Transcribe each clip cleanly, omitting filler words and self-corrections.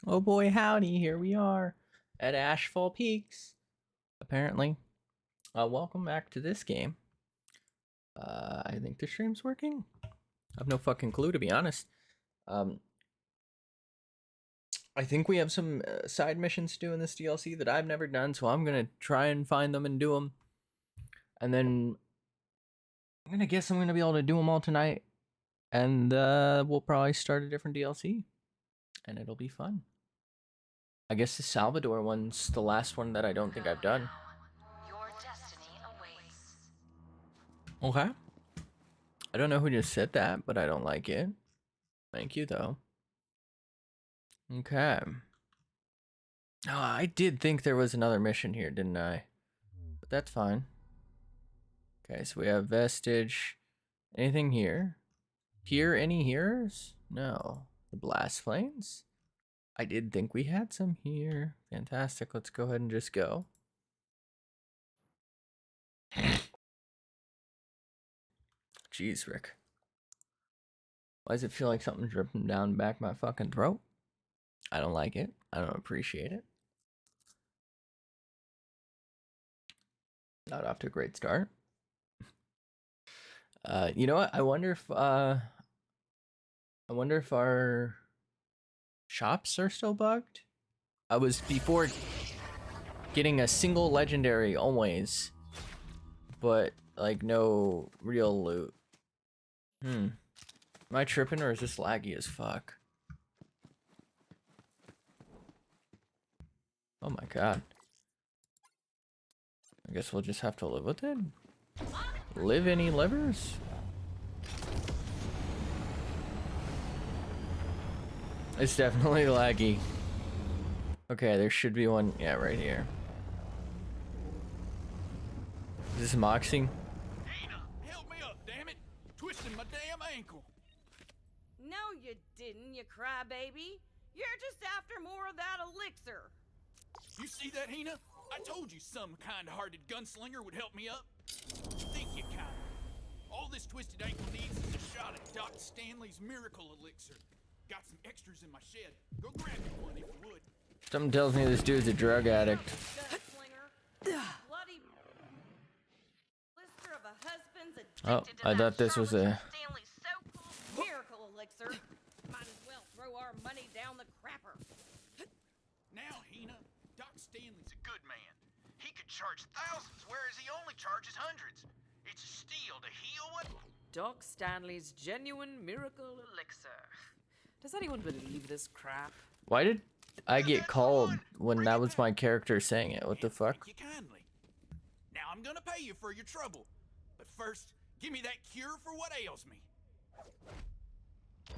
Oh boy, howdy, here we are at Ashfall Peaks, apparently. Welcome back to this game. I think the stream's working. I have no fucking clue, to be honest. I think we have some side missions to do in this DLC that I've never done, so I'm gonna try and find them and do them. And then I'm gonna guess I'm gonna be able to do them all tonight. And we'll probably start a different DLC. And it'll be fun. I guess the Salvador one's the last one that I don't think I've done. Your destiny awaits. Okay. I don't know who just said that, but I don't like it. Thank you, though. Okay. Oh, I did think there was another mission here, didn't I? But that's fine. Okay, so we have Vestige. Anything here? Here, any hearers? No. The blast planes? I did think we had some here. Fantastic. Let's go ahead and just go. Jeez, Rick. Why does it feel like something's dripping down the back of my fucking throat? I don't like it. I don't appreciate it. Not off to a great start. You know what? I wonder if our shops are still bugged. I was before getting a single legendary always, but like no real loot. Am I tripping or is this laggy as fuck? Oh my god. I guess we'll just have to live with it. Live any livers? It's definitely laggy. Okay, there should be one. Yeah, right here. Is this Moxie? Hina, help me up, damn it! Twisting my damn ankle. No, you didn't, you crybaby. You're just after more of that elixir. You see that, Hina? I told you some kind-hearted gunslinger would help me up. Think you kind. All this twisted ankle needs is a shot at Doc Stanley's miracle elixir. Got some extras in my shed. Go grab me one if you would. Something tells me this dude's a drug addict. Gunslinger. Bloody blister of a husband's Oh, addicted to I that thought this was a... Stanley's so-called miracle elixir. Might as well throw our money down the crapper. Now, Hina, Doc Stanley's a good man. He could charge thousands, whereas he only charges hundreds. It's a steal to heal what... Doc Stanley's genuine miracle elixir. Does anyone believe this crap? Why did I get called when that was my character saying it? What the fuck? Thank you kindly. Now I'm gonna pay you for your trouble. But first, give me that cure for what ails me.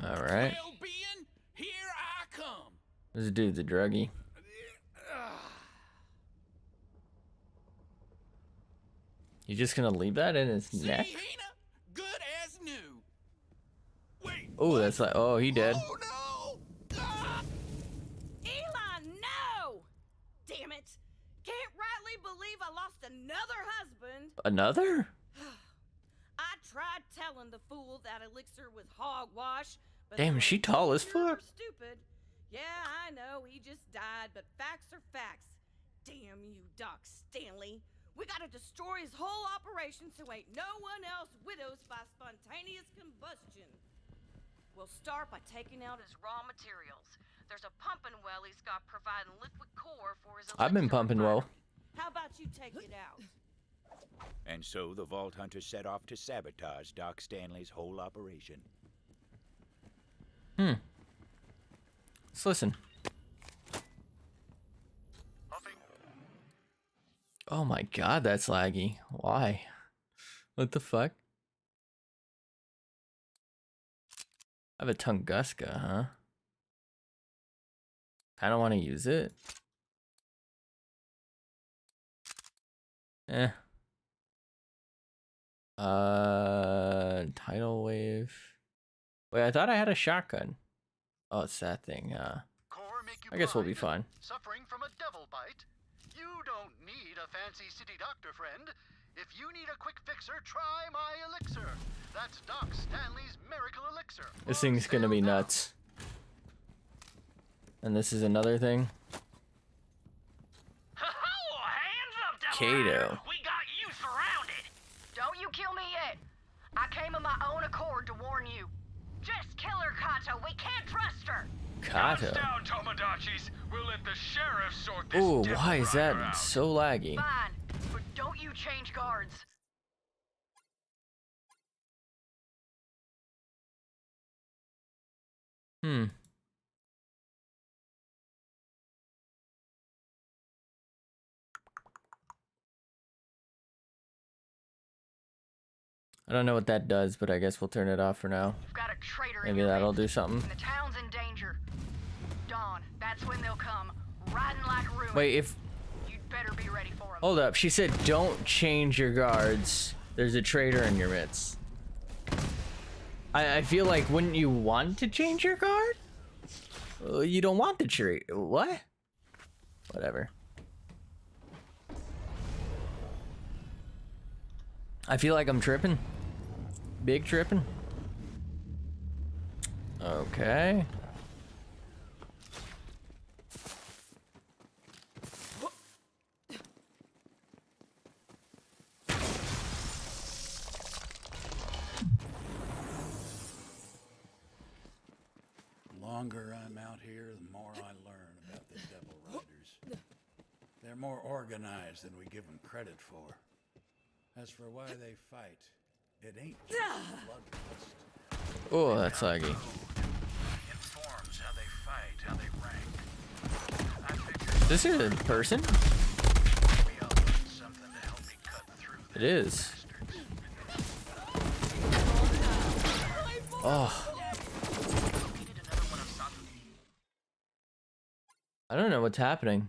Alright. Well-being, here I come. This dude's a druggie. You just gonna leave that in his See, neck? Hina? Good as new. Wait. Oh, that's like... Oh, he dead. Oh no! Ah! Eli, no! Damn it! Can't rightly believe I lost another husband. Another? I tried telling the fool that elixir was hogwash, but Damn, she tall as fuck. Stupid. Yeah, I know he just died, but facts are facts. Damn you, Doc Stanley. We gotta destroy his whole operation so ain't no one else widows by spontaneous combustion. We'll start by taking out his raw materials. There's a pumping well he's got providing liquid core for his elixir. I've been pumping well. refinery. How about you take it out? And so the Vault Hunter set off to sabotage Doc Stanley's whole operation. Let's listen. Oh my god, that's laggy. Why? What the fuck? I have a Tunguska, huh? Kinda wanna use it. Tidal wave. Wait, I thought I had a shotgun. Oh, it's that thing, I guess we'll be fine. Suffering from a devil bite? You don't need a fancy city doctor, friend. If you need a quick fixer, try my elixir. That's Doc Stanley's miracle elixir. This thing's gonna be nuts. And this is another thing. Hands up, Devil Kato. Rider. We got you surrounded. Don't you kill me yet. I came of my own accord to warn you. Just kill her, Kato. We can't trust her. Kato. Guns down, Tomodachi's. We'll let the sheriff sort this Ooh, Devil why is that Rider out. so laggy? Fine, but don't you change guards. Hmm. I don't know what that does, but I guess we'll turn it off for now. You've got a traitor in Maybe your that'll midst, do something. and the town's in danger. Dawn, that's when they'll come, riding like ruin. Wait, if... You'd better be ready for them. Hold up, she said don't change your guards. There's a traitor in your midst. I feel like, wouldn't you want to change your guard? You don't want the traitor. What? Whatever. I feel like I'm tripping. Big tripping. Okay. The longer I'm out here, the more I learn about the Devil Riders. They're more organized than we give them credit for. As for why they fight, it ain't just bloodlust. Oh, that's laggy. Informs how they fight, how they rank. I figured Is this a person? we all need something to help me cut through It is. Oh. I don't know what's happening.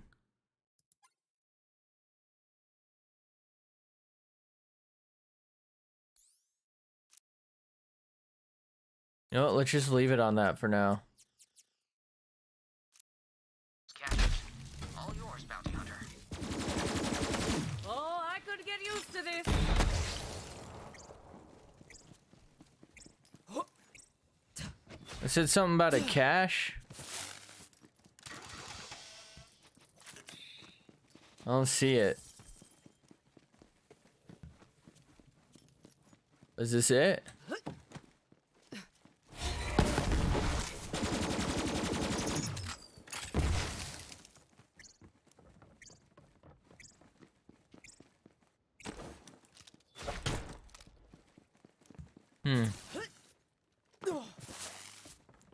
You know what, let's just leave it on that for now. All yours, bounty hunter. Oh, I could get used to this. I said something about a cache. I don't see it. Is this it?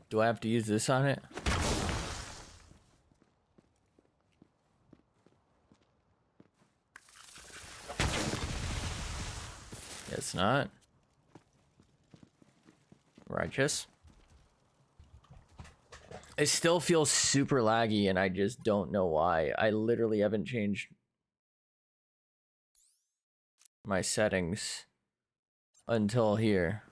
Do I have to use this on it? Guess not. Righteous. It still feels super laggy and I just don't know why. I literally haven't changed my settings until here.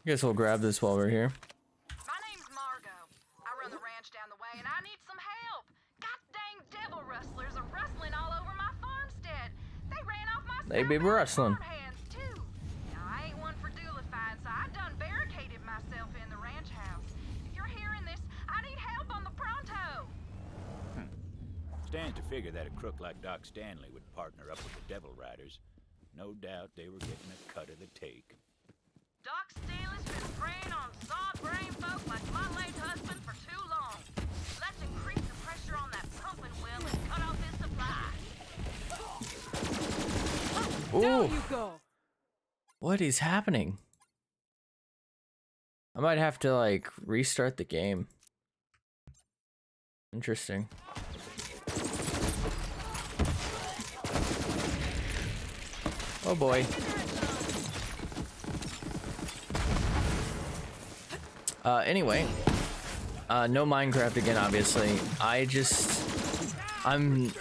Guess we'll grab this while we're here. My name's Margot. I run the ranch down the way, and I need some help. God dang devil rustlers are rustling all over my farmstead. They ran off my They be snowbound rustling. farmhands, too. Now, I ain't one for duelifying, so I done barricaded myself in the ranch house. If you're hearing this, I need help on the pronto. Stands to figure that a crook like Doc Stanley would partner up with the Devil Riders. No doubt they were getting a cut of the take. Doc Stanley's been preying on soft-brain folk like my late husband for too long. Let's increase the pressure on that pumping wheel and cut off his supply. Down Ooh, you go. what is happening? I might have to like restart the game. Interesting. Oh boy. Anyway, no Minecraft again, obviously. I'm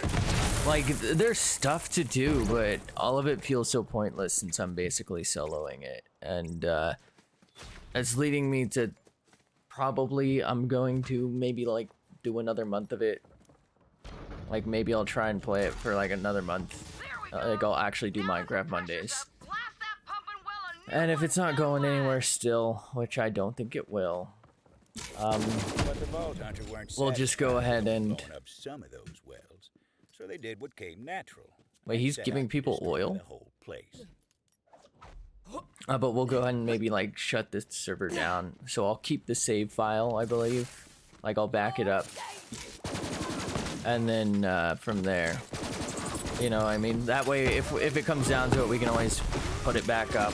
Like, there's stuff to do, but all of it feels so pointless since I'm basically soloing it. And, it's leading me to probably I'm going to maybe, like, do another month of it. Like, maybe I'll try and play it for, like, another month. Like, I'll actually do Minecraft Mondays. And if it's not going anywhere still, which I don't think it will, But the Vault Hunter weren't we'll just go satisfied ahead with and... blowing up some of those wells, so they did what came natural. Wait, he's Set giving out to people destroy oil? The whole place. But we'll go ahead and maybe, like, shut this server down. So I'll keep the save file, I believe. Like, I'll back it up. And then, from there. You know, I mean, that way, if it comes down to it, we can always put it back up.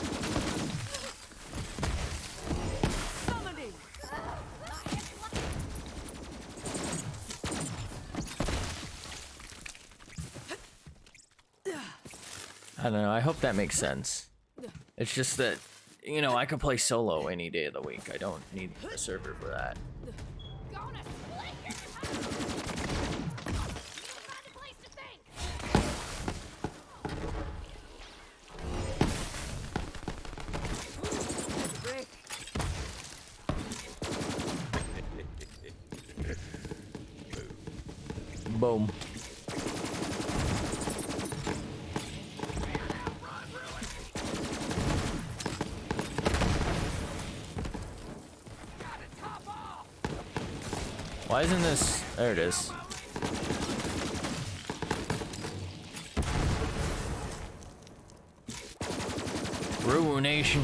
I don't know, I hope that makes sense. It's just that, you know, I could play solo any day of the week. I don't need a server for that. Boom. Why isn't this... There it is. Ruination.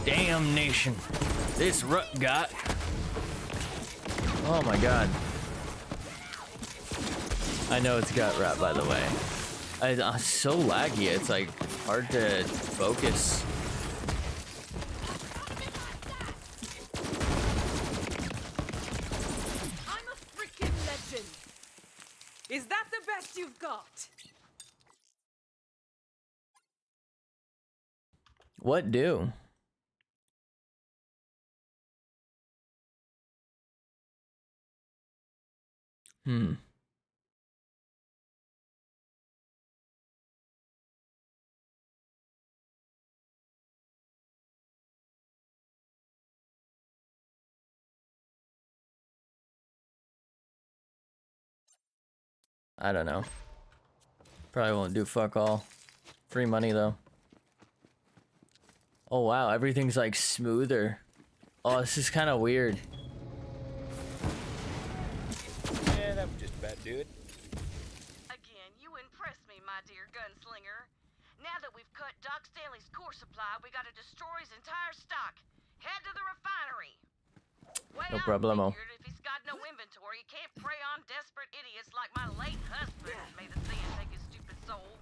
Damnation. This rut got... Oh my god. I know it's got rut, by the way. It's so laggy, it's like hard to focus. I'm a freaking legend. Is that the best you've got? What do? I don't know. Probably won't do fuck all. Free money though. Oh wow, everything's like smoother. Oh, this is kind of weird. Yeah, that would just about do it. Again, you impress me, my dear gunslinger. Now that we've cut Doc Stanley's core supply, we gotta destroy his entire stock. Head to the refinery. Way No I problemo. figured if he's got no inventory, he can't prey on desperate idiots like my late husband. May the sin take his stupid soul.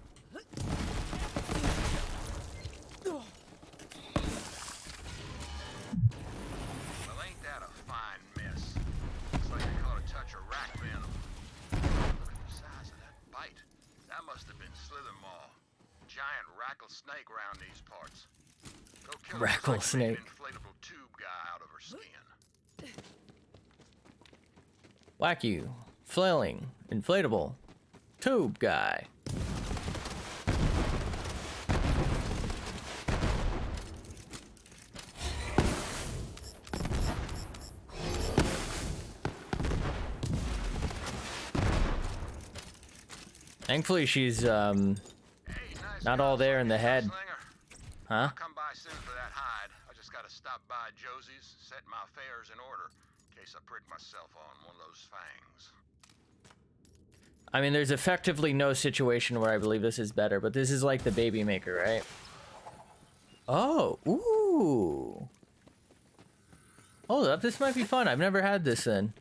Well, ain't that a fine mess? Looks like I caught a touch of rat venom. Look at the size of that bite. That must have been slither maw. Giant rattlesnake around these parts. Go kill her. Rattlesnake. An inflatable tube guy out of her skin. Whack you. Flailing. Inflatable. Tube guy. Thankfully she's not all there in the head. Huh? I'll come by soon for that hide. I just gotta stop by Josie's, set my affairs in order, in case I prick myself on one of those fangs. I mean, there's effectively no situation where I believe this is better, but this is like the baby maker, right? Oh, ooh. Hold up, this might be fun. I've never had this then.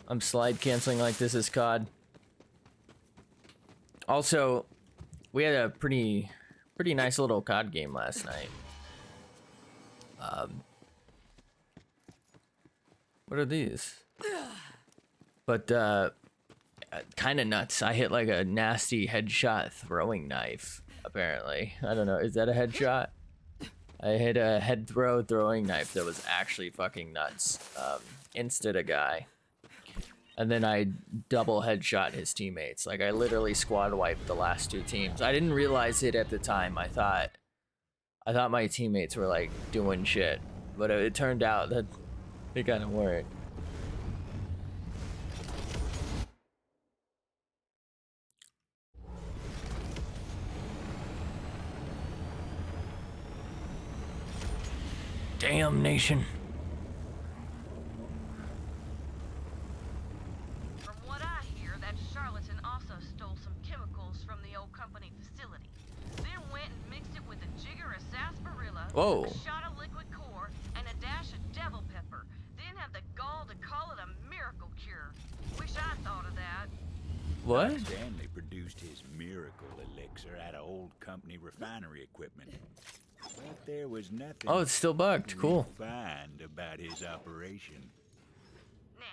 I'm slide canceling like this is COD. Also, we had a pretty nice little COD game last night. What are these? But kind of nuts. I hit like a nasty headshot throwing knife. Apparently, I don't know. Is that a headshot? I hit a head throwing knife that was actually fucking nuts. Insted a guy. and then I double headshot his teammates. Like, I literally squad wiped the last 2 teams. I didn't realize it at the time. I thought my teammates were like doing shit, but it turned out that they kind of weren't. Damn nation. From what I hear, that charlatan also stole some chemicals from the old company facility. Then went and mixed it with a jigger of sarsaparilla, Whoa. a shot of liquid core, and a dash of devil pepper. Then had the gall to call it a miracle cure. Wish I thought of that. What? Stanley produced his miracle elixir out of old company refinery equipment. But there was nothing Oh, it's still bugged. Cool. refined about his operation. Now,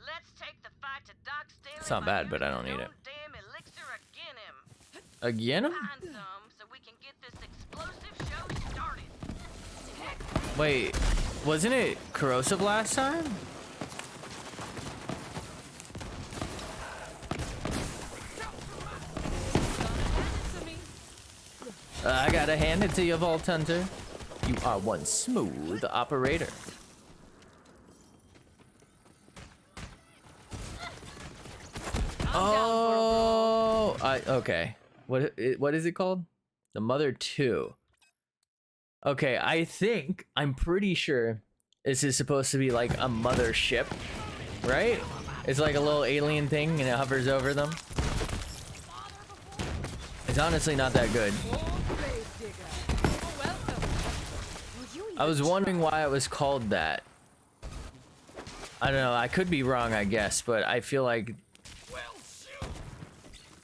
let's take the fight to Doc Stanley. It's not by bad, but I don't using need his it. own damn elixir again him. Again? Find some so we can get this explosive show started. Wait, wasn't it corrosive last time? I gotta hand it to you, Vault Hunter. You are one smooth operator. Oh, okay. What is it called? The Mother 2. Okay, I'm pretty sure this is supposed to be like a mothership, right? It's like a little alien thing and it hovers over them. It's honestly not that good. I was wondering why it was called that. I don't know, I could be wrong, I guess, but I feel like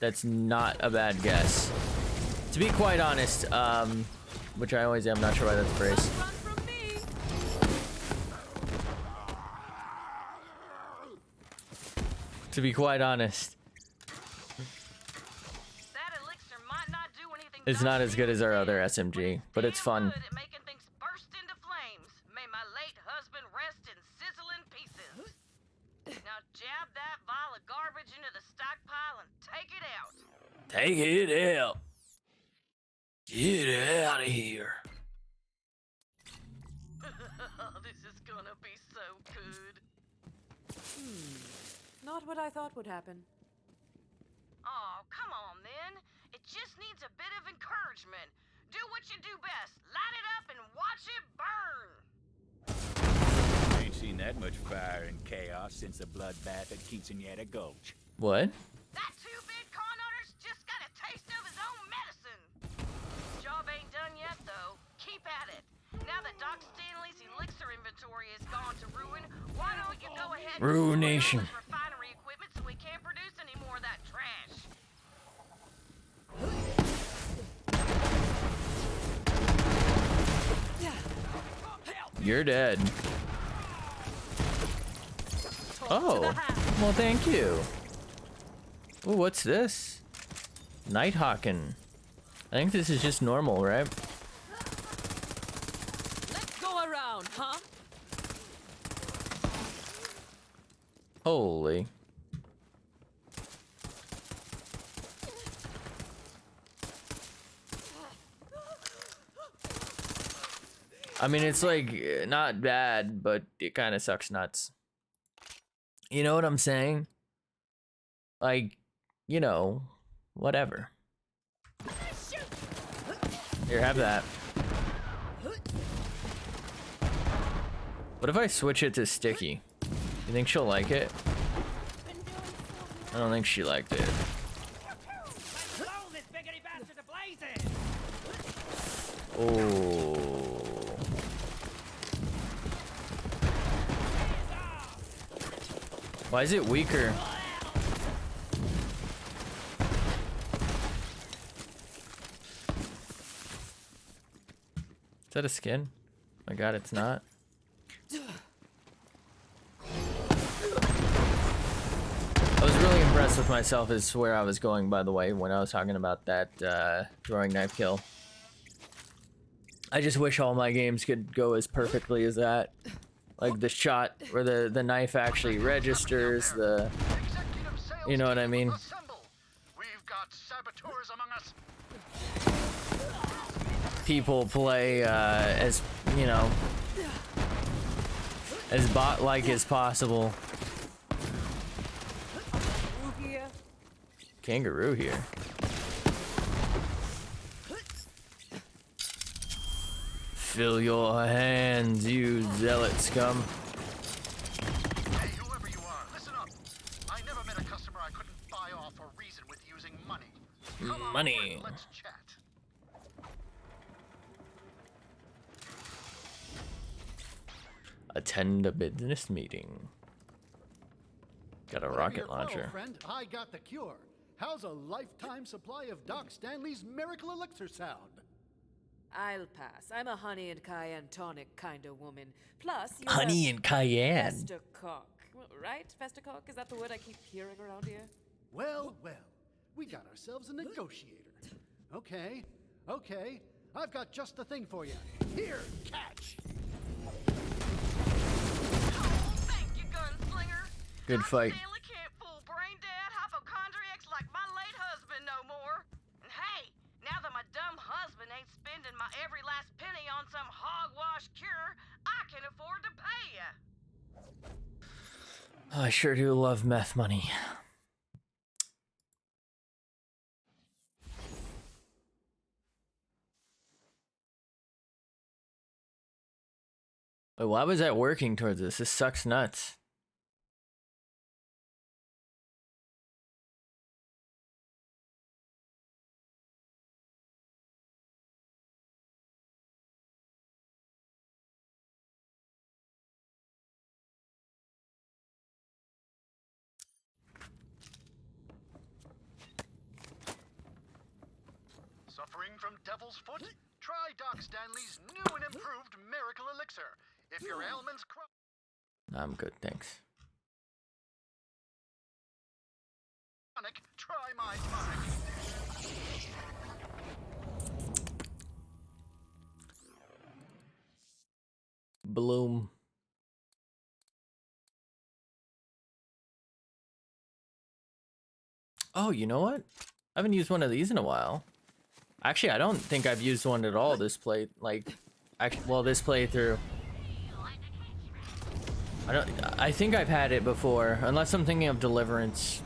that's not a bad guess. To be quite honest, which I always am, not sure why that's the phrase. To be quite honest, it's not as good as our other SMG, but it's fun. Take it out. Get out of here. This is gonna be so good. Not what I thought would happen. Oh, come on then. It just needs a bit of encouragement. Do what you do best. Light it up and watch it burn. Ain't seen that much fire and chaos since the bloodbath at Quinceañera Gulch. What? That two-bit con artist just got a taste of his own medicine. Job ain't done yet, though. Keep at it. Now that Doc Stanley's elixir inventory is gone to ruin, why don't you go ahead and Ruination. destroy all his refinery equipment so we can't produce any more of that trash? You're dead. Oh, well, thank you. Ooh, what's this? Nighthawking. I think this is just normal, right? Let's go around, huh? Holy. I mean, it's like not bad, but it kind of sucks nuts. You know what I'm saying? Like, you know, whatever. Here, have that. What if I switch it to sticky? You think she'll like it? I don't think she liked it. Oh. Why is it weaker? Is that a skin? Oh my god, it's not. I was really impressed with myself is where I was going, by the way, when I was talking about that throwing knife kill. I just wish all my games could go as perfectly as that. Like the shot where the knife actually registers the, Executive sales you know what I team, mean? assemble. We've got saboteurs among us. People play as, you know, as bot-like as possible. Kangaroo here. Fill your hands, you zealot scum. Hey, whoever you are, listen up. I never met a customer I couldn't buy off or reason with using money. Come on Money. over, let's chat. Attend a business meeting. Got a Whatever rocket your quarrel, launcher. friend, I got the cure. How's a lifetime supply of Doc Stanley's miracle elixir sound? I'll pass. I'm a honey and cayenne tonic kind of woman. Plus, you're Honey and cayenne. Festacock, right? Festacock? Is that the word I keep hearing around here? Well, well, we got ourselves a negotiator. Okay, I've got just the thing for you. Here, catch. Oh, thank you, gunslinger. Good Doc fight. Stanley can't fool brain-dead hypochondriacs like my late husband no more. And hey, now that my dumb husband ain't spending my every last penny on some hogwash cure, I can afford to pay ya. I sure do love meth money. Wait, why was that working towards this? This sucks nuts. Suffering from devil's foot? Try Doc Stanley's new and improved miracle elixir. If your ailments I'm good, thanks. chronic, try my tonic. Bloom. Oh, you know what? I haven't used one of these in a while. Actually, I don't think I've used one at all this play. Like, well, this playthrough. I think I've had it before, unless I'm thinking of Deliverance.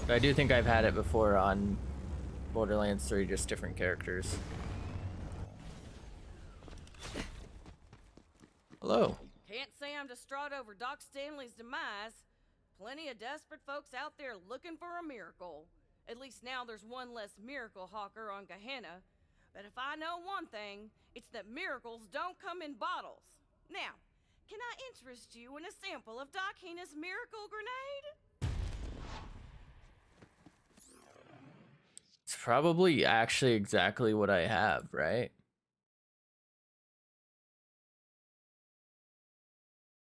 But I do think I've had it before on Borderlands 3, just different characters. Hello. Can't say I'm distraught over Doc Stanley's demise. Plenty of desperate folks out there looking for a miracle. At least now there's one less miracle hawker on Gehenna. But if I know one thing, it's that miracles don't come in bottles. Now, can I interest you in a sample of Doc Heena's miracle grenade? It's probably actually exactly what I have, right?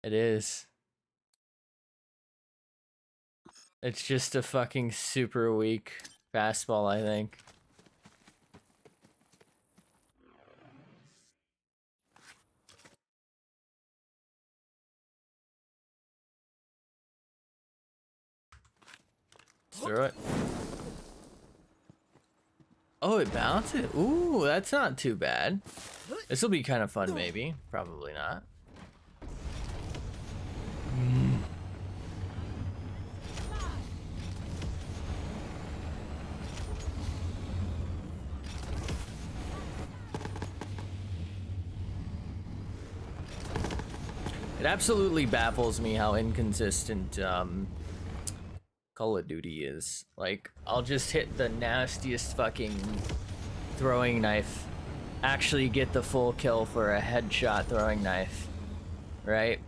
It is. It's just a fucking super weak fastball, I think. Throw it. Oh, it bounces. Ooh, that's not too bad. This will be kind of fun, maybe. Probably not. It absolutely baffles me how inconsistent Call of Duty is. Like, I'll just hit the nastiest fucking throwing knife, actually get the full kill for a headshot throwing knife, right?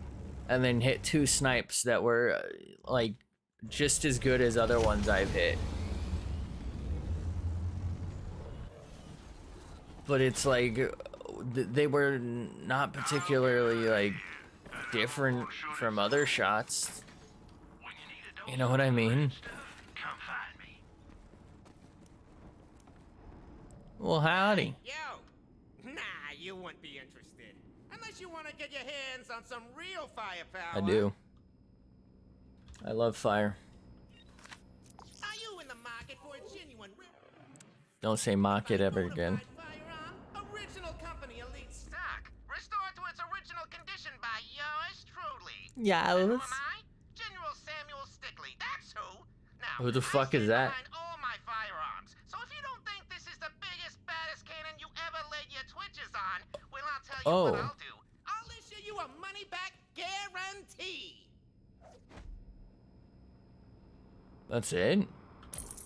And then hit 2 snipes that were like just as good as other ones I've hit. But it's like they were not particularly like different from other shots. You know what I mean? Well, howdy. Yo! Nah, you wouldn't be interested. Unless Unless you want to get your hands on some real firepower. I do. I love fire. Are you in the market for a genuine Don't say mock it ever again. firearm? Original company elite stock. Restored to its original condition by yours truly. Yeah. And who am I? General Samuel Stickley. That's who. Now, Who the fuck I is stand that? behind all my firearms. So if you don't think this is the biggest, baddest cannon you ever laid your twitches on, well, I'll tell you what I'll do. I'll issue you a money-back guarantee. That's it?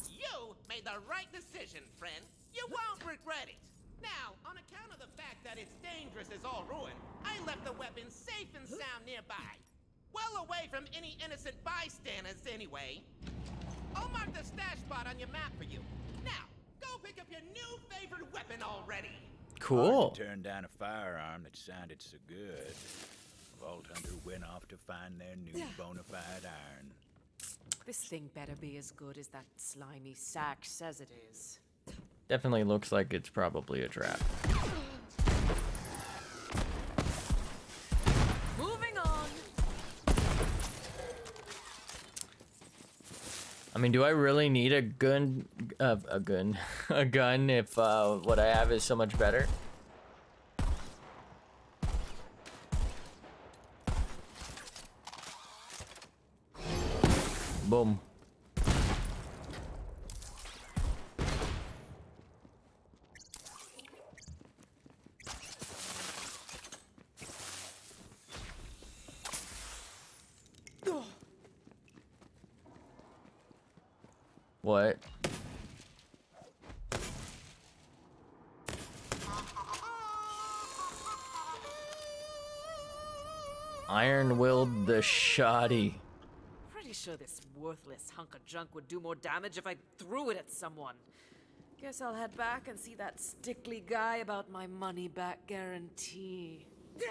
You made the right decision, friend. You won't regret it. Now, on account of the fact that it's dangerous as all ruin, I left the weapon safe and sound nearby. Well away from any innocent bystanders, anyway. I'll mark the stash spot on your map for you. Now, go pick up your new favorite weapon already. Cool. Hard to turn down a firearm that sounded so good. Vault Hunter went off to find their new bona fide iron. This thing better be as good as that slimy sack says it is. Definitely looks like it's probably a trap. Moving on. I mean, do I really need a gun? A gun if what I have is so much better? Boom. What? Iron-willed the shoddy. Pretty sure this worthless hunk of junk would do more damage if I threw it at someone. Guess I'll head back and see that Stickley guy about my money-back guarantee.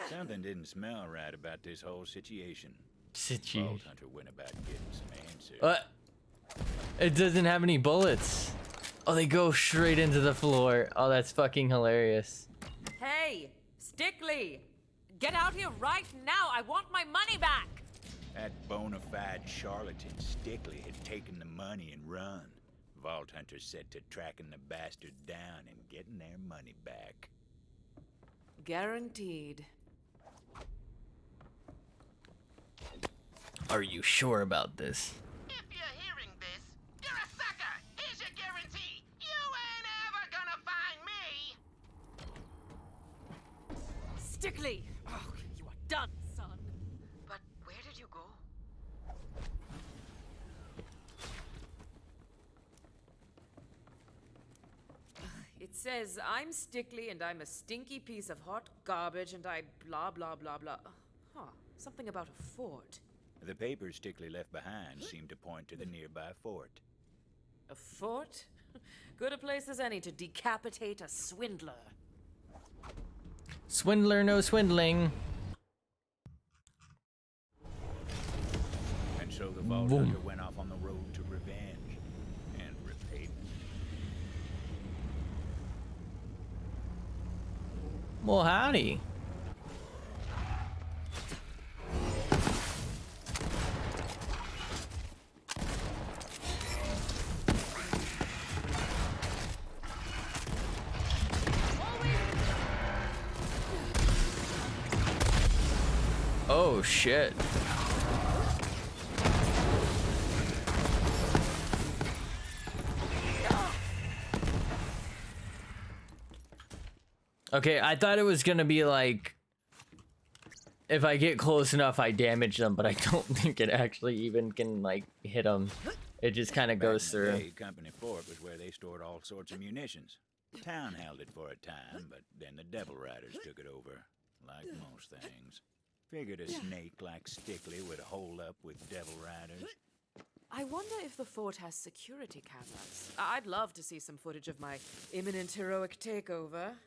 Something didn't smell right about this whole situation. Situation. Vault Hunter went about getting some answers. What? It doesn't have any bullets. Oh, they go straight into the floor. Oh, that's fucking hilarious. Hey, Stickley! Get out here right now! I want my money back! That bona fide charlatan Stickley had taken the money and run. Vault Hunter set to tracking the bastard down and getting their money back. Guaranteed. Are you sure about this? If you're hearing this, you're a sucker. Here's your guarantee. You ain't ever gonna find me. Stickley! Oh, you are done, son. But where did you go? It says, I'm Stickley and I'm a stinky piece of hot garbage and I blah blah blah blah. Huh, something about a fort. The papers Stickley left behind seemed to point to the nearby fort. A fort? Good a place as any to decapitate a swindler. Swindler, no swindling. And so the Vault Boom. Hunter went off on the road to revenge and repayment. Well, howdy. Oh shit. Okay, I thought it was gonna be like if I get close enough I damage them, but I don't think it actually even can like hit them. It just kind of goes Back in the through. day, Company Fort was where they stored all sorts of munitions. Town held it for a time, but then the Devil Riders took it over, like most things. Figured a snake like Stickley would hole up with Devil Riders. I wonder if the fort has security cameras. I'd love to see some footage of my imminent heroic takeover.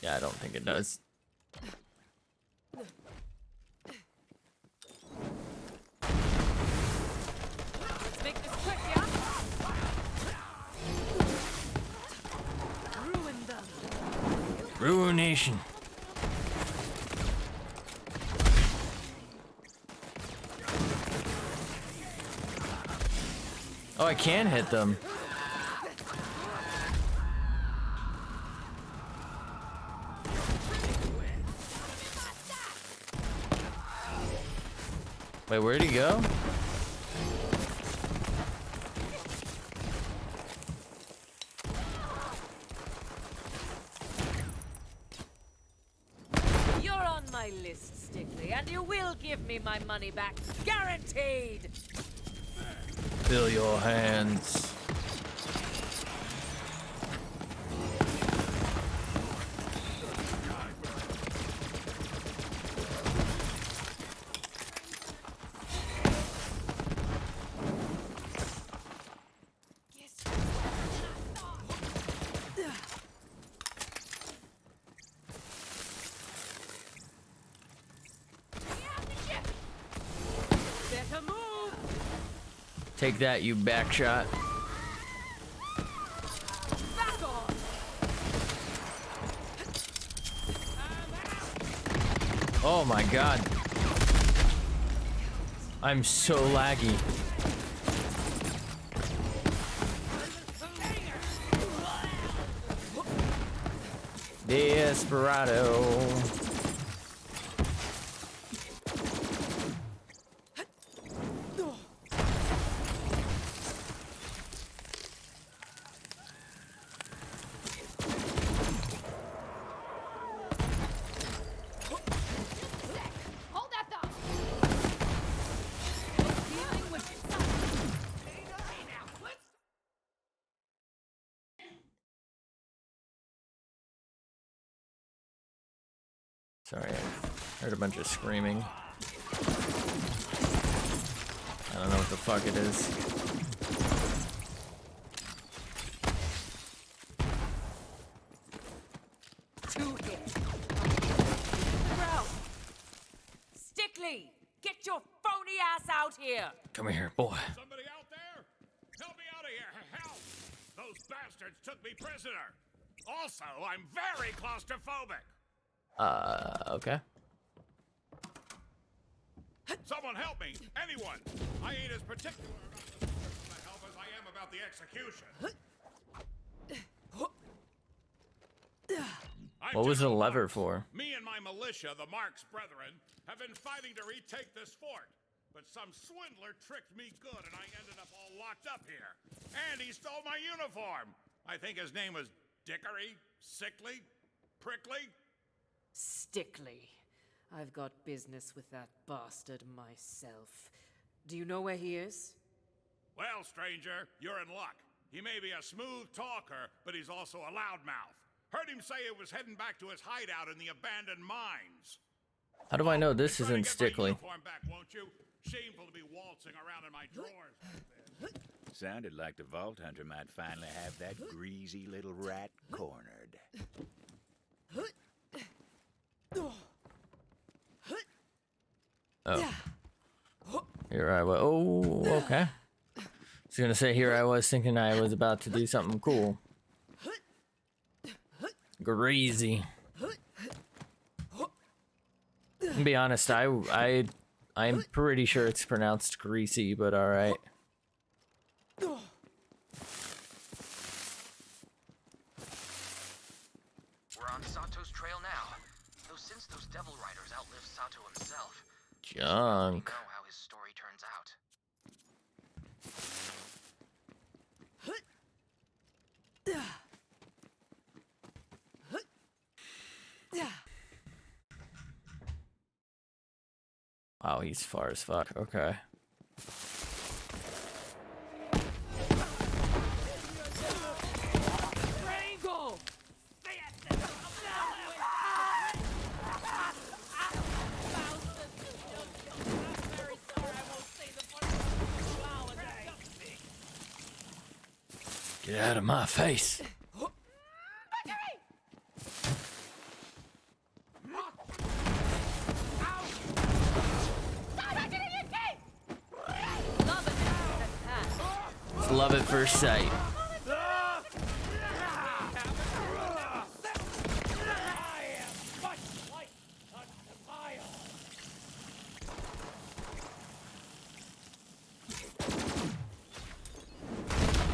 Yeah, I don't think it does. Let's make this quick, yeah? Ruin them. Ruination. Oh, I can hit them. Wait, where'd he go? You're on my list, Stickley, and you will give me my money back. Guaranteed! Fill your hands. Better move! Take that, you backshot. Back off! Oh my god. I'm so laggy. Desperado. Hold that thought. Sorry, I heard a bunch of screaming. I don't know what the fuck it is. Two hits. Ground. Stickley, get your phony ass out here! Come here, boy. Somebody out there? Help me out of here! Help! Those bastards took me prisoner. Also, I'm very claustrophobic. Okay. Someone help me! Anyone! I ain't as particular about the help as I am about the execution. What was the lever for? Me and my militia, the Marx Brethren, have been fighting to retake this fort. But some swindler tricked me good and I ended up all locked up here. And he stole my uniform. I think his name was Dickory, Sickly, Prickly. Stickley. I've got business with that bastard myself. Do you know where he is? Well, stranger, you're in luck. He may be a smooth talker, but he's also a loudmouth. Heard him say it was heading back to his hideout in the abandoned mines. How do I know this Try to isn't get my Stickley? uniform back, won't you? Shameful to be waltzing around in my drawers like this. Sounded like the Vault Hunter might finally have that greasy little rat cornered. Oh. Here I was. Oh, okay. I was gonna say, here I was thinking I was about to do something cool. Greasy. To be honest, I'm pretty sure it's pronounced greasy, but alright. We're on Sato's trail now. Though since those Devil Riders outlived Sato himself, Junk. we know how his story turns out. Wow, he's far as fuck. Okay. Triangle! Get out of my face. It's love at first sight.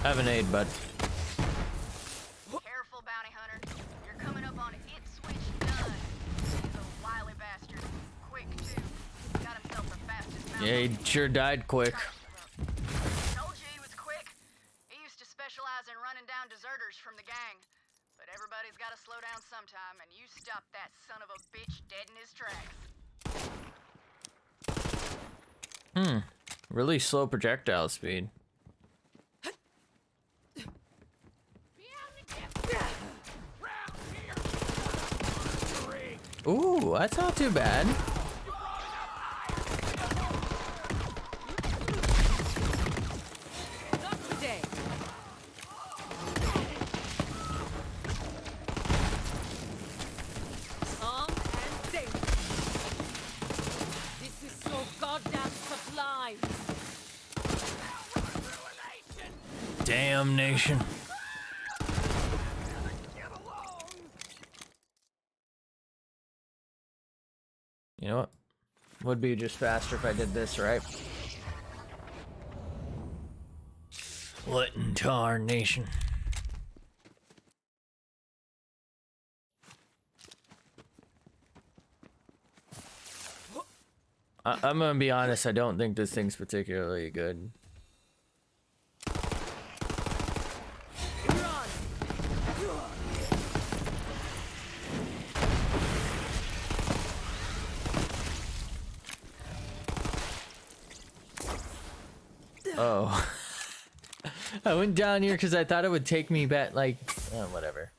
Have an aid, bud. Careful, bounty hunter. You're coming up on it switch done. He's a wily bastard. Quick, too. Got himself the fastest mouth. Yeah, he sure died quick. Told you he was quick. He used to specialize in running down deserters from the gang. But everybody's got to slow down sometime, and you stopped that son of a bitch dead in his tracks. Really slow projectile speed. Ooh, that's not too bad. Not today. Calm and safe. This is so goddamn sublime. Damnation. You know what? Would be just faster if I did this, right? What in tarnation? I'm gonna be honest, I don't think this thing's particularly good. Oh. I went down here because I thought it would take me back, like, whatever.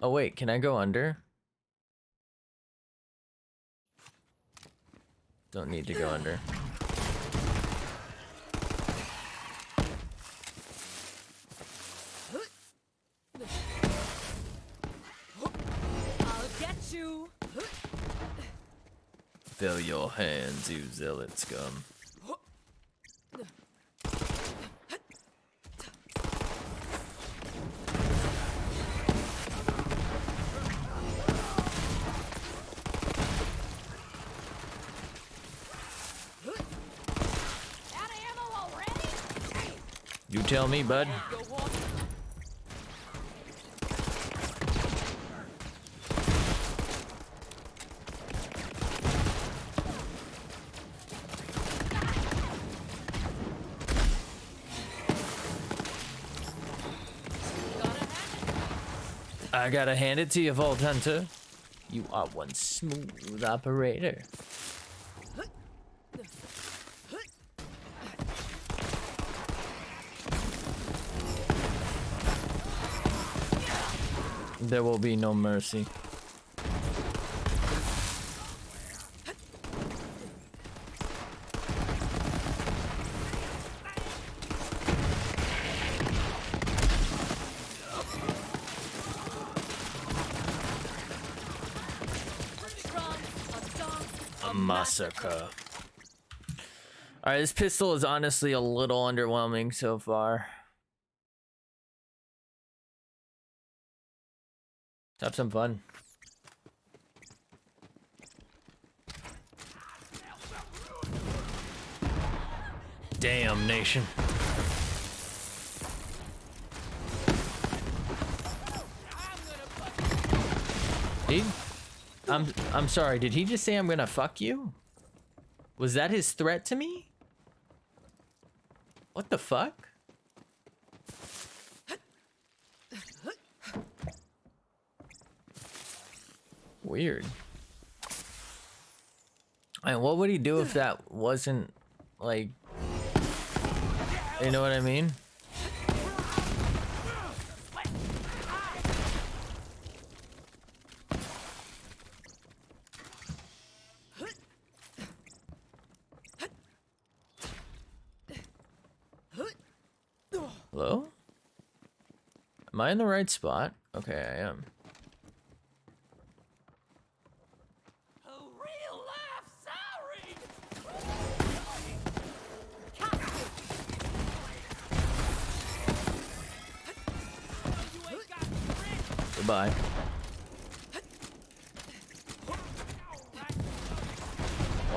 Oh wait, can I go under? Don't need to go under. I'll get you. Fill your hands, you zealot scum. You tell me, bud. I gotta hand it to you, Vault Hunter. You are one smooth operator. There will be no mercy. A massacre. Alright, this pistol is honestly a little underwhelming so far. Let's have some fun. Damnation. I'm sorry, did he just say I'm gonna fuck you? Was that his threat to me? What the fuck? Weird. And what would he do if that wasn't, like, you know what I mean? Hello? Am I in the right spot? Okay, I am. Goodbye.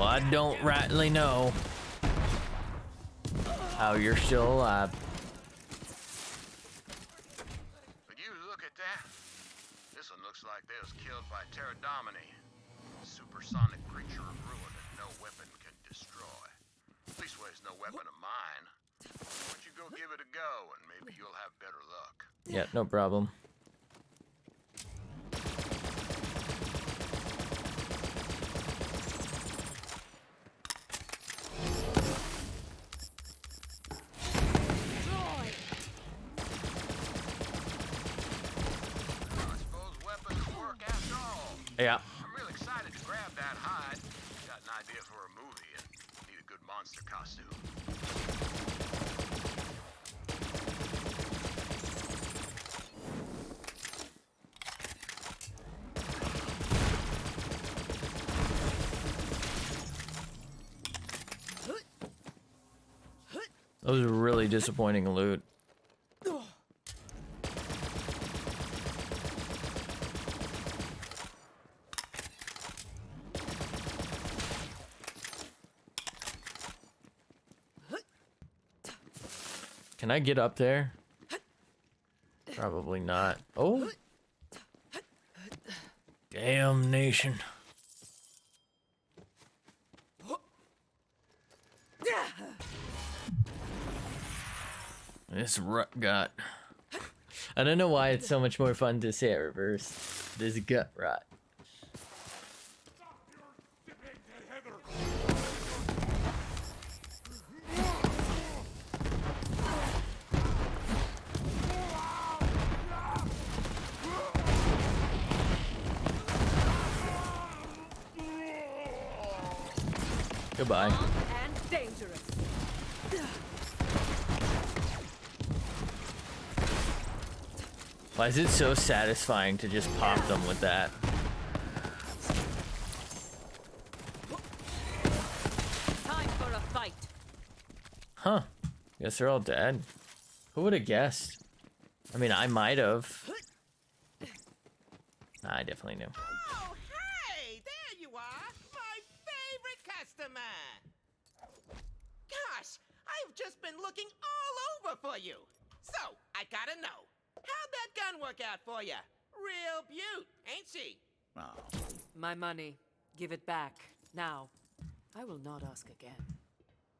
Well, I don't rightly know how you're still alive. Would you look at that? This one looks like they was killed by Pterodomini, supersonic creature of ruin that no weapon can destroy. Leastways, no weapon of mine. Why don't you go give it a go, and maybe you'll have better luck. Yeah, no problem. I suppose weapons work after all. Yeah. I'm real excited to grab that hide. Got an idea for a movie and need a good monster costume. That was a really disappointing loot. Can I get up there? Probably not. Oh. Damnation. This rut got. I don't know why it's so much more fun to say it reverse. This gut rot. Goodbye. And dangerous. Why is it so satisfying to just pop them with that? Time for a fight. Huh. Guess they're all dead. Who would have guessed? I mean, I might have. Nah, I definitely knew. Oh, hey! There you are! My favorite customer! Gosh, I've just been looking all over for you. So, I gotta know, how'd that gun work out for you? Real beaut, ain't she? Oh, My money. Give it back. Now. I will not ask again.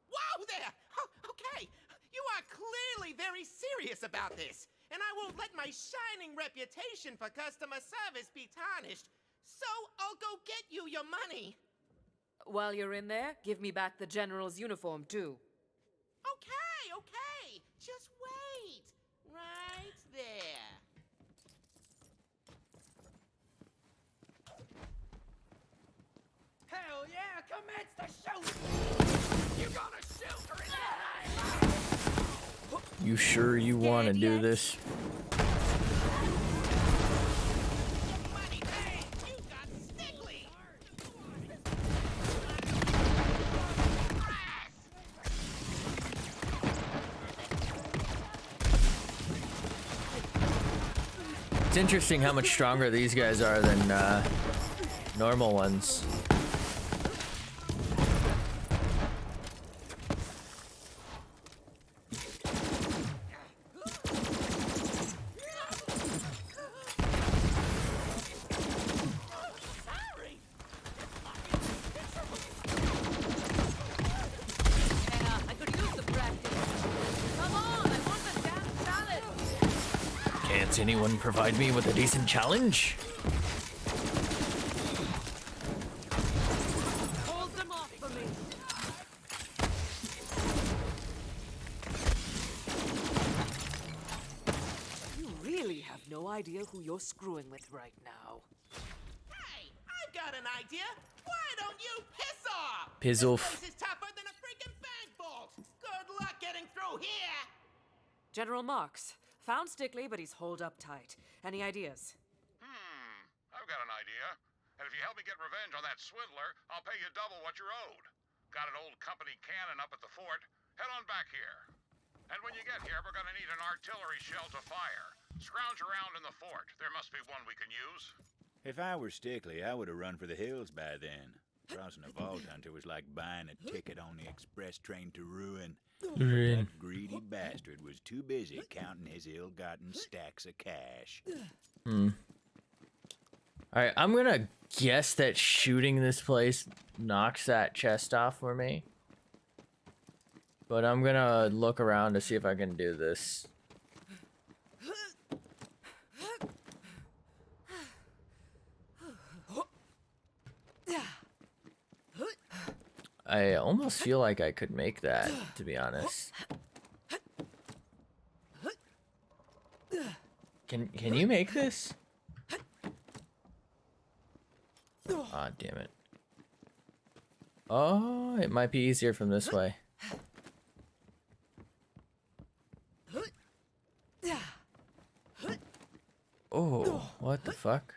Whoa there! Oh, okay, you are clearly very serious about this, and I won't let my shining reputation for customer service be tarnished. So I'll go get you your money. While you're in there, give me back the general's uniform, too. Okay, okay. Just wait. Right there. Hell yeah, commence the shoot! You gonna shoot or is it? You sure you want to do this? Money, hey, you got stickly. It's interesting how much stronger these guys are than normal ones. Yeah, I could use the practice. Come on, I want the damn challenge. Can't anyone provide me with a decent challenge? Hold them off for me. You really have no idea who you're screwing with right now. Hey, I've got an idea. Why don't you piss off? Piss This off. place is tougher than a freaking bank vault. Good luck getting through here. General Marks. Found Stickley, but he's holed up tight. Any ideas? I've got an idea. And if you help me get revenge on that swindler, I'll pay you double what you're owed. Got an old company cannon up at the fort. Head on back here. And when you get here, we're gonna need an artillery shell to fire. Scrounge around in the fort. There must be one we can use. if I were Stickley, I would have run for the hills by then. Crossing a vault hunter was like buying a ticket on the express train to ruin. Ruin. That greedy bastard was too busy counting his ill-gotten stacks of cash. Alright, I'm gonna guess that shooting this place knocks that chest off for me. But I'm gonna look around to see if I can do this. I almost feel like I could make that, to be honest. Can you make this? Ah, damn it. Oh, it might be easier from this way. Oh, what the fuck?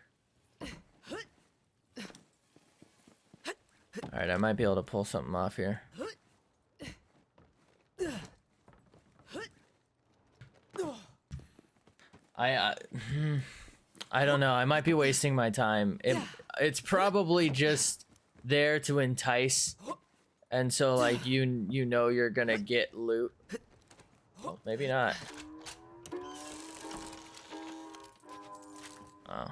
Alright, I might be able to pull something off here. I don't know. I might be wasting my time. It's probably just there to entice, and so like you know you're gonna get loot. Well, maybe not. Oh.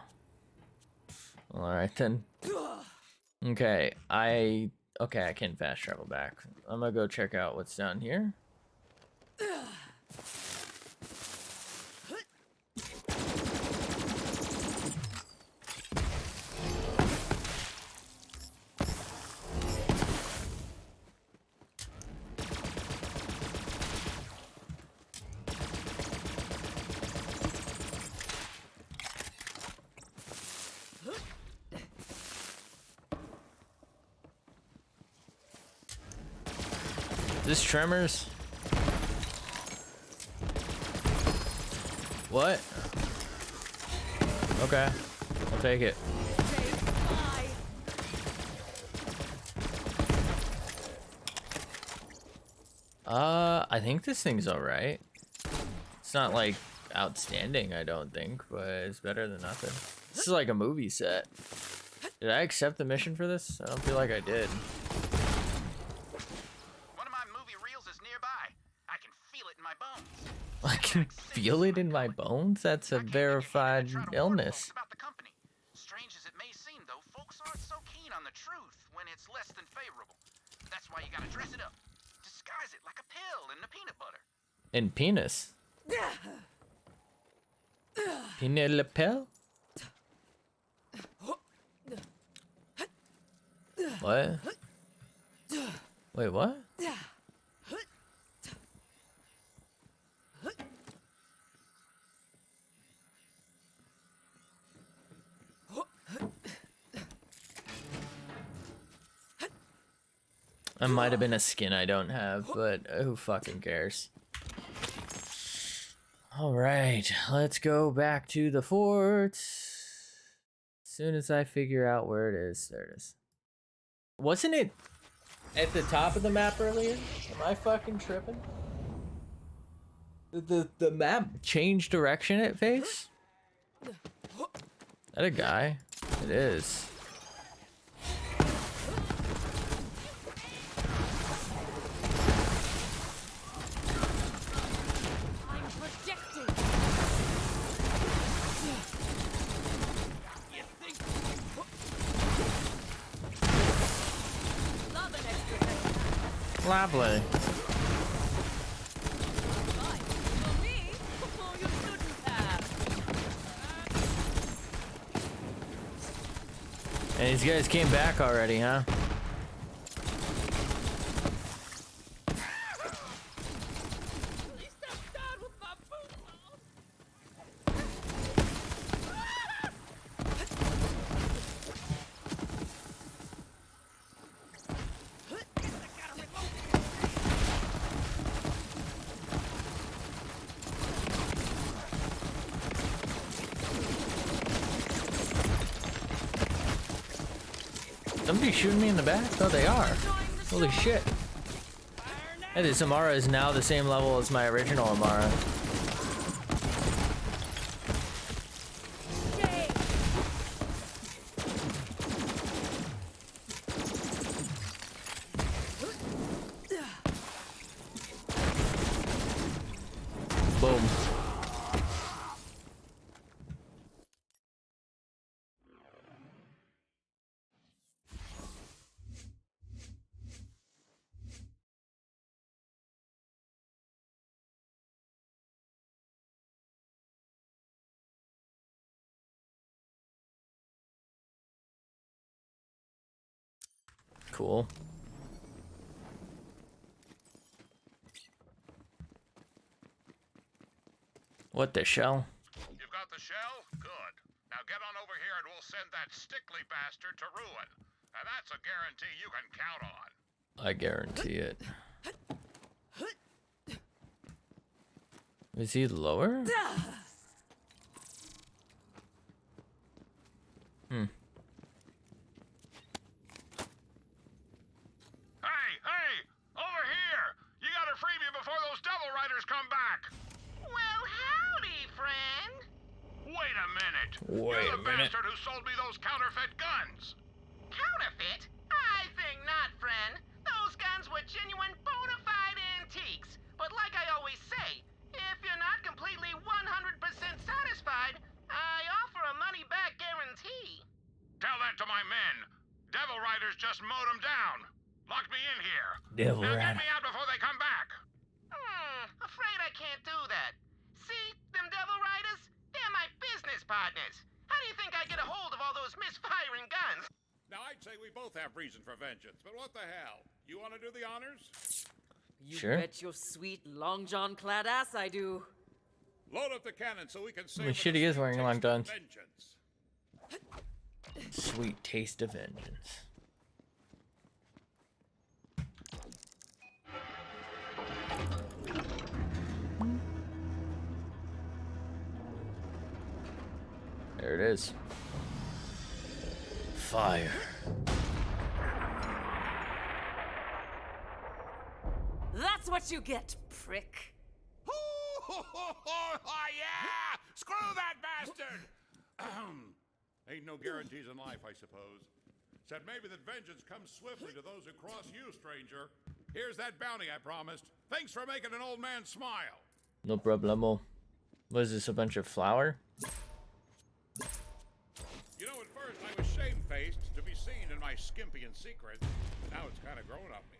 Well, all right then. Okay, I can fast travel back. I'm gonna go check out what's down here. Is this Tremors? What? Okay, I'll take it. I think this thing's alright. It's not like outstanding, I don't think, but it's better than nothing. This is like a movie set. Did I accept the mission for this? I don't feel like I did. I can feel it in my bones? That's a verified illness. Strange as it may seem, though, folks aren't so keen on the truth when it's less than favorable. That's why you gotta dress it up. Disguise it like a pill in the peanut butter. In penis? Peanut lapel? What? Wait, what? That might have been a skin I don't have, but who fucking cares? Alright, let's go back to the fort. As soon as I figure out where it is. There it is. Wasn't it at the top of the map earlier? Am I fucking tripping? The map changed direction at face? Is that a guy? It is. Lovely. And these guys came back already, huh? Somebody shooting me in the back? Oh, they are. Holy shit. Hey, this Amara is now the same level as my original Amara. cool. What the shell? You've got the shell? Good. Now get on over here and we'll send that stickly bastard to ruin. And that's a guarantee you can count on. I guarantee it. Is he lower? Hmm. Hey! Over here! You gotta free me before those devil riders come back! Well, howdy, friend. Wait a minute! Wait You're a the minute. bastard who sold me those counterfeit guns! Counterfeit? I think not, friend. Those guns were genuine bona fide antiques. But like I always say, if you're not completely 100% satisfied, I offer a money-back guarantee. Tell that to my men. Devil riders just mowed them down. Locked me in here. Devil Now rider. get me out before they come back. Afraid I can't do that. See, them devil riders? They're my business partners. How do you think I get a hold of all those misfiring guns? Now, I'd say we both have reason for vengeance, but what the hell? You want to do the honors? You Sure. bet your sweet long john clad ass I do. Load up the cannon so we can save Holy the shit, he is sweet wearing taste long of johns. vengeance. Sweet taste of vengeance. There it is. Fire. That's what you get, prick. Yeah! Screw that bastard! Ain't no guarantees in life, I suppose. Said maybe that vengeance comes swiftly to those who cross you, stranger. Here's that bounty I promised. Thanks for making an old man smile. No problemo. What is this, a bunch of flour? You know, at first I was shamefaced to be seen in my skimpy and secret. Now it's kind of grown on me.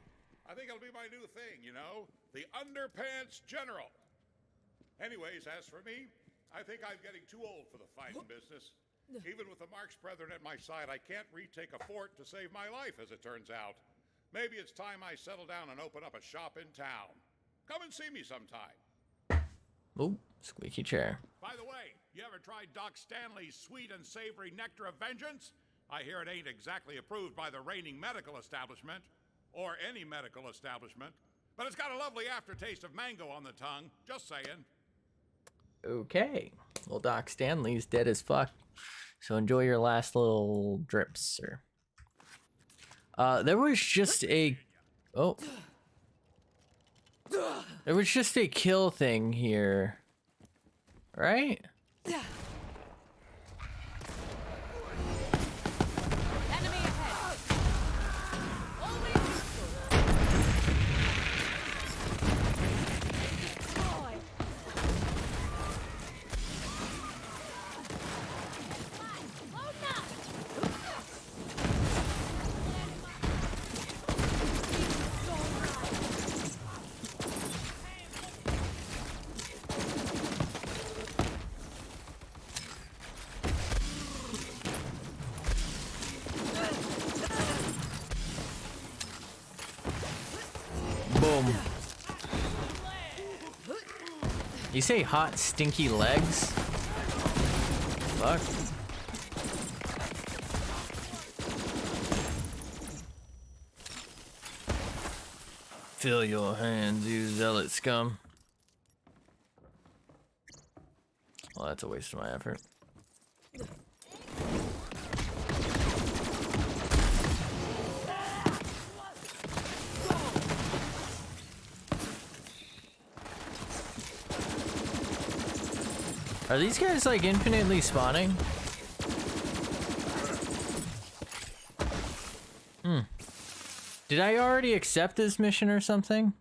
I think it'll be my new thing, you know? The Underpants General. Anyways, as for me, I think I'm getting too old for the fighting business. Even with the Marx Brethren at my side, I can't retake a fort to save my life, as it turns out. Maybe it's time I settle down and open up a shop in town. Come and see me sometime. Oh, squeaky chair. By the way, you ever tried Doc Stanley's sweet and savory nectar of vengeance? I hear it ain't exactly approved by the reigning medical establishment, or any medical establishment, but it's got a lovely aftertaste of mango on the tongue, just saying. Okay. Well, Doc Stanley's dead as fuck. So enjoy your last little drips, sir. There was just a... Oh. There was just a kill thing here. Right? Enemy ahead. Boom. You say hot, stinky legs? Fuck. Fill your hands, you zealot scum. Well, that's a waste of my effort. Are these guys like infinitely spawning? Did I already accept this mission or something?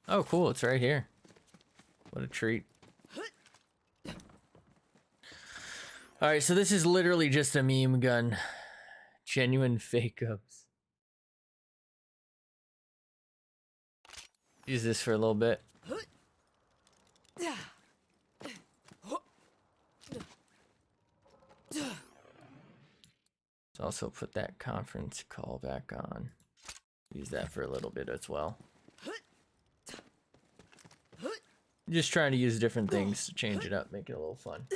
Oh, cool, it's right here. What a treat. Alright, so this is literally just a meme gun. Genuine fake ups. Use this for a little bit. Let's also put that conference call back on. Use that for a little bit as well. Just trying to use different things to change it up, make it a little fun.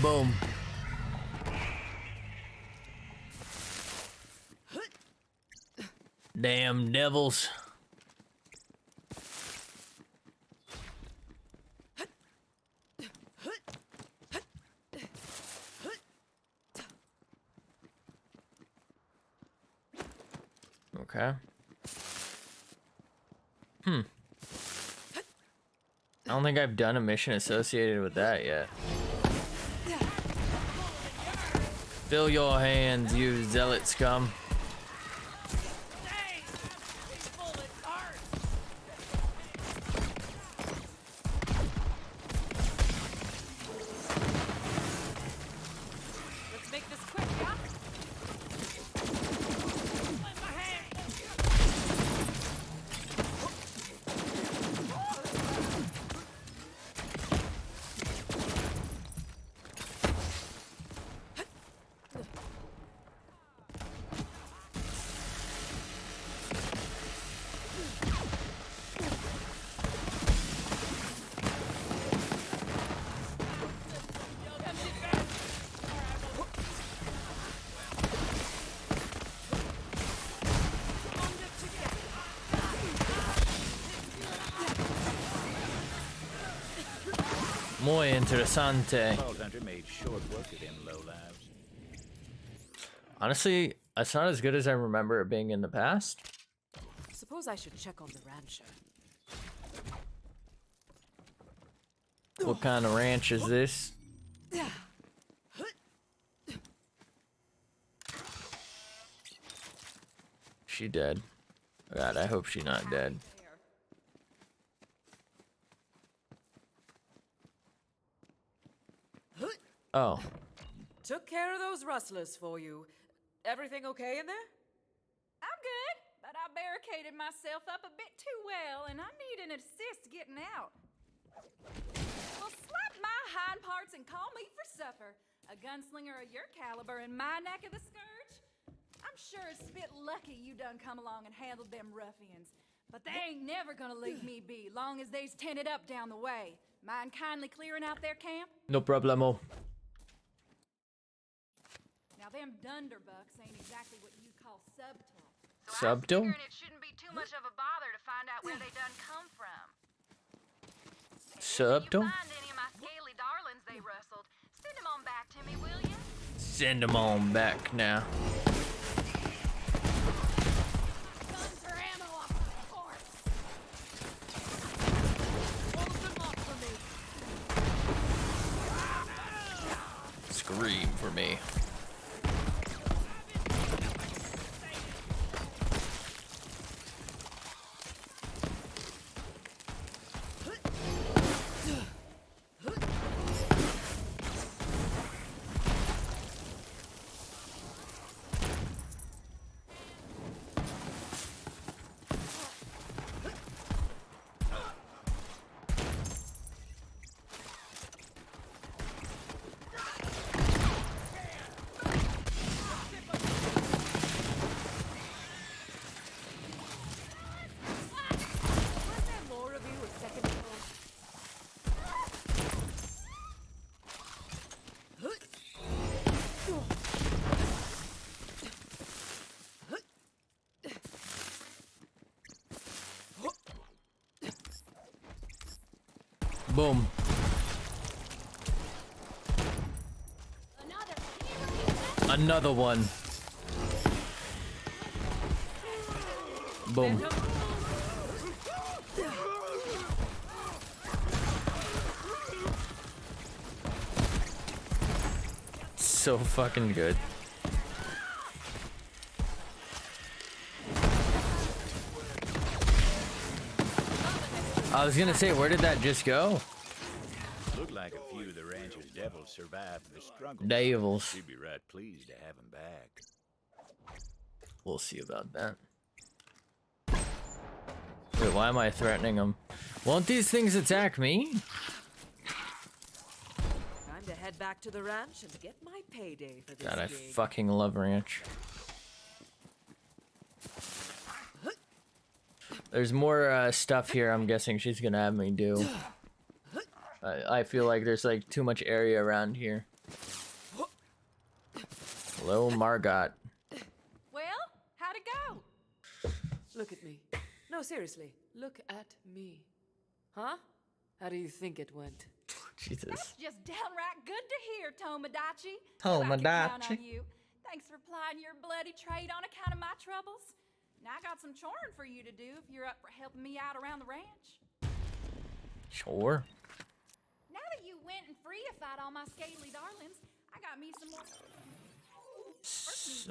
Boom. Damn devils. Okay. I don't think I've done a mission associated with that yet. Fill your hands, you zealot scum. Let's make this quick, yeah? Muy interesante. Hunter made short work of them low lives. Honestly, it's not as good as I remember it being in the past. Suppose I should check on the rancher. What kind of ranch is this? She dead. God, I hope she's not dead. Oh. Took care of those rustlers for you. Everything okay in there? I'm good, but I barricaded myself up a bit too well, and I need an assist getting out. Well, slap my hind parts and call me for supper. A gunslinger of your caliber in my neck of the scourge? I'm sure it's a bit lucky you done come along and handled them ruffians. But they ain't never gonna leave me be, long as they's tented up down the way. Mind kindly clearing out their camp? No problemo. Now, them dunderbucks ain't exactly what you call subtle. Subtle? It shouldn't be too much of a bother to find out where they done come from. Subtle? If you find any of my scaly darlings they rustled, send them on back to me, will you? Send them on back now. Guns or ammo off the corpse. Hold them up for me. Scream for me. Boom. Another one. Boom. So fucking good. I was gonna say, where did that just go? Looked like a few of the rancher's devils survived the struggle. Devils. She'd be right pleased to have him back. We'll see about that. Wait, why am I threatening them? Won't these things attack me? Time to head back to the ranch and get my payday for this God, I gig. fucking love ranch. There's more stuff here I'm guessing she's gonna have me do. I feel like there's like too much area around here. Hello, Margot. Well, how'd it go? Look at me. No, seriously. Look at me. Huh? How do you think it went? Jesus. That's just downright good to hear, Tomodachi. Tomodachi. I can count on you. Thanks for plying your bloody trade on account of my troubles. Now I got some choring for you to do if you're up for helping me out around the ranch. Sure. Now that you went and free-ified all my scaly darlings, I got me some more.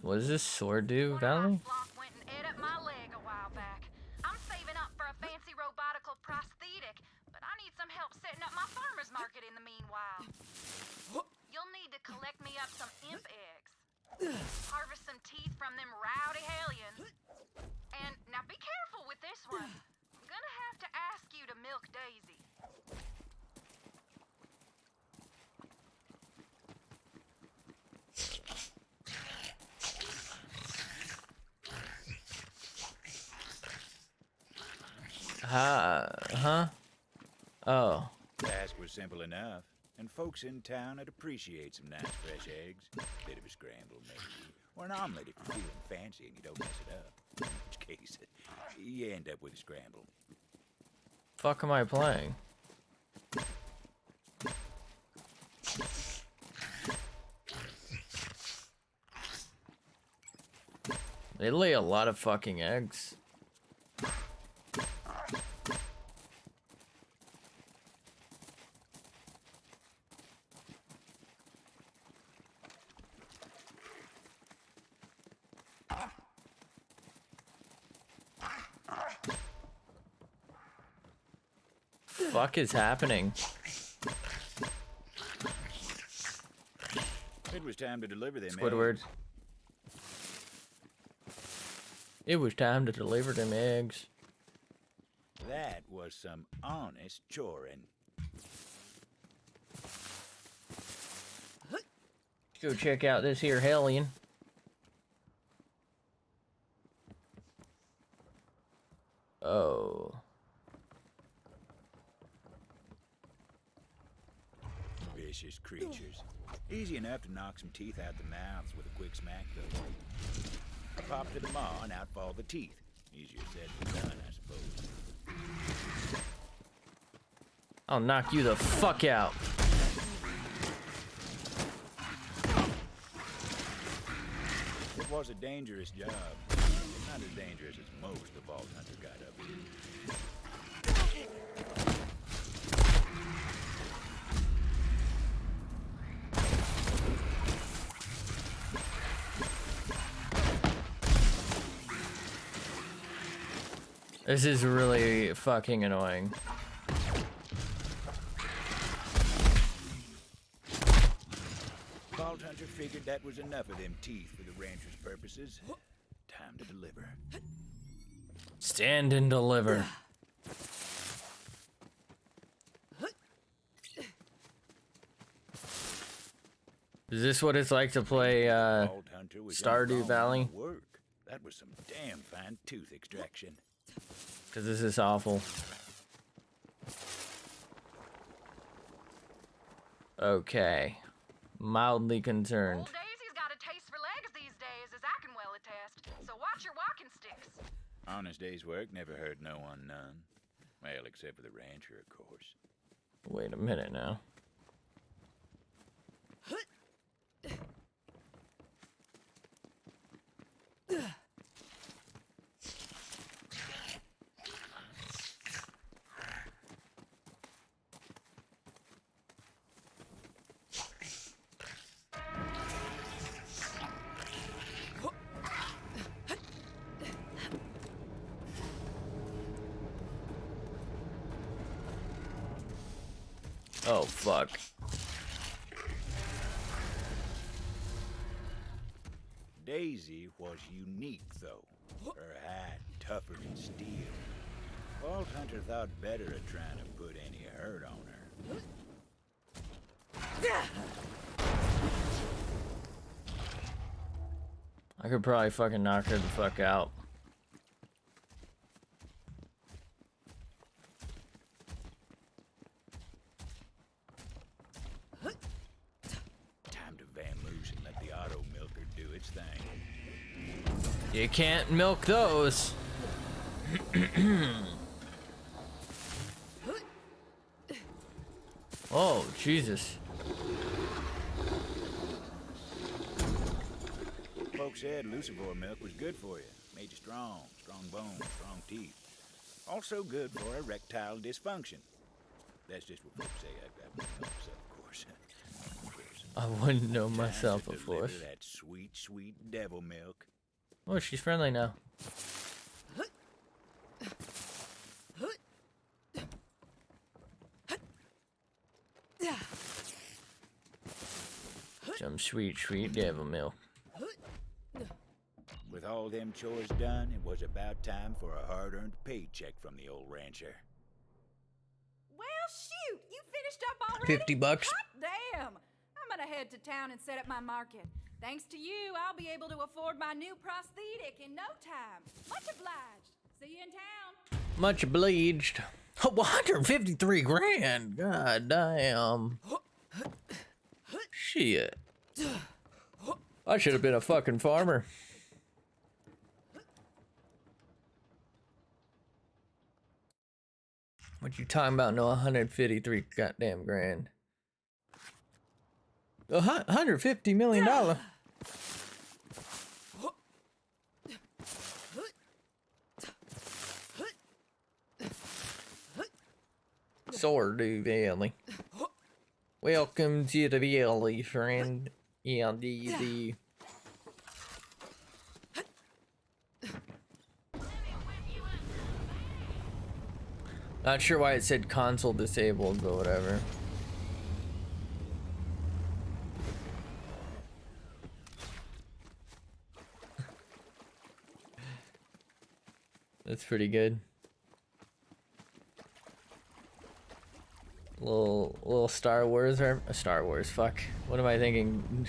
What does this sword do, Valley? Flock went and ate up my leg a while back. I'm saving up for a fancy robotical prosthetic, but I need some help setting up my farmer's market in the meanwhile. You'll need to collect me up some imp eggs. Harvest some teeth from them rowdy hellions. And now be careful with this one. I'm gonna have to ask you to milk Daisy. Huh? Oh. Task was simple enough, and folks in town would appreciate some nice fresh eggs. Bit of a scramble, maybe. Or an omelet if you're feeling fancy and you don't mess it up. In which case, you end up with a scramble. Fuck am I playing? They lay a lot of fucking eggs. Fuck is happening? It was time to deliver them Squidward. eggs. It was time to deliver them eggs. That was some honest chorin'. Let's go check out this here hellion. Oh. Vicious creatures. Easy enough to knock some teeth out the mouths with a quick smack, though. A pop to the maw and out fall the teeth. Easier said than done, I suppose. I'll knock you the fuck out. It was a dangerous job. Not as dangerous as most the Vault Hunter got up to. This is really fucking annoying. Vault Hunter figured that was enough of them teeth for the rancher's purposes. Time to deliver. Stand and deliver. Is this what it's like to play Vault Hunter was Stardew involved Valley? in work. That was some damn fine tooth extraction. Because this is awful. Okay. Mildly concerned. Old Daisy's got a taste for legs these days, as I can well attest. So watch your walking sticks. Honest day's work never hurt no one none. Well, except for the rancher, of course. Wait a minute now. Oh, fuck. Daisy was unique, though. Her hide tougher than steel. Vault Hunter thought better of trying to put any hurt on her. I could probably fucking knock her the fuck out. Time to vamoose and let the auto milker do its thing. You can't milk those. Oh, Jesus. Folks said Lucivore milk was good for you. Made you strong. Strong bones, strong teeth. Also good for erectile dysfunction. That's just what folks say. I wouldn't know myself, of course. I wouldn't know Time myself, to of deliver course. that sweet, sweet devil milk. Oh, she's friendly now. Some sweet, sweet devil milk. With all them chores done, it was about time for a hard-earned paycheck from the old rancher. Well, shoot! You finished up already? 50 bucks. Hot damn! I'm gonna head to town and set up my market. Thanks to you, I'll be able to afford my new prosthetic in no time. Much obliged. See you in town. Much obliged. 153 grand. God damn. Shit. I should have been a fucking farmer. What you talking about? No, 153 goddamn grand. $150 million. Sword Valley. Welcome to the valley, friend. Yeah, the Not sure why it said console disabled, but whatever. That's pretty good. Little Star Wars or Star Wars. Fuck. What am I thinking?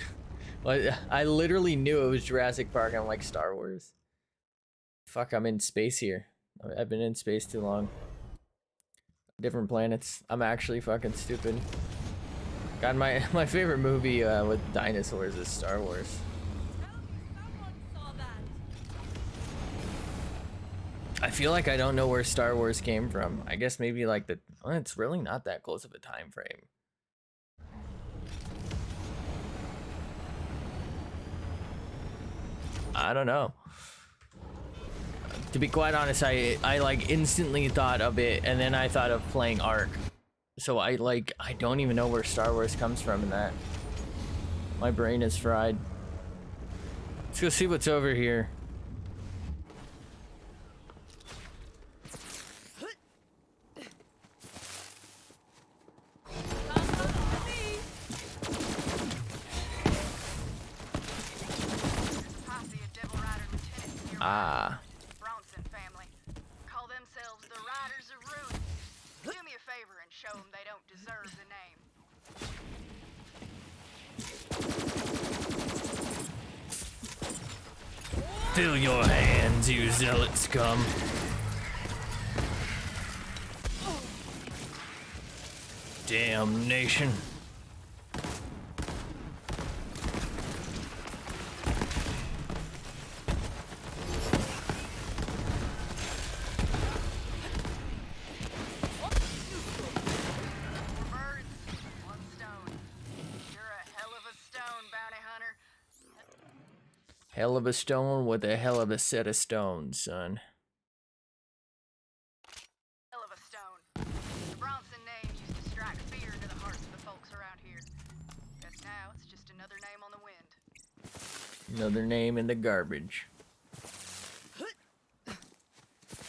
I literally knew it was Jurassic Park. I'm like Star Wars. Fuck. I'm in space here. I've been in space too long. Different planets. I'm actually fucking stupid. God, my favorite movie with dinosaurs is Star Wars. I feel like I don't know where Star Wars came from. I guess maybe like well, it's really not that close of a time frame. I don't know. To be quite honest, I like instantly thought of it, and then I thought of playing Ark. So I don't even know where Star Wars comes from in that. My brain is fried. Let's go see what's over here. Ah. Bronson family. Call themselves the Riders of Ruin. Do me a favor and show them they don't deserve the name. Fill your hands, you zealot scum. Damnation. Hell of a stone with a hell of a set of stones, son. Hell of a stone. The Bronson name used to strike fear into the hearts of the folks around here. Guess now it's just another name on the wind. Another name in the garbage.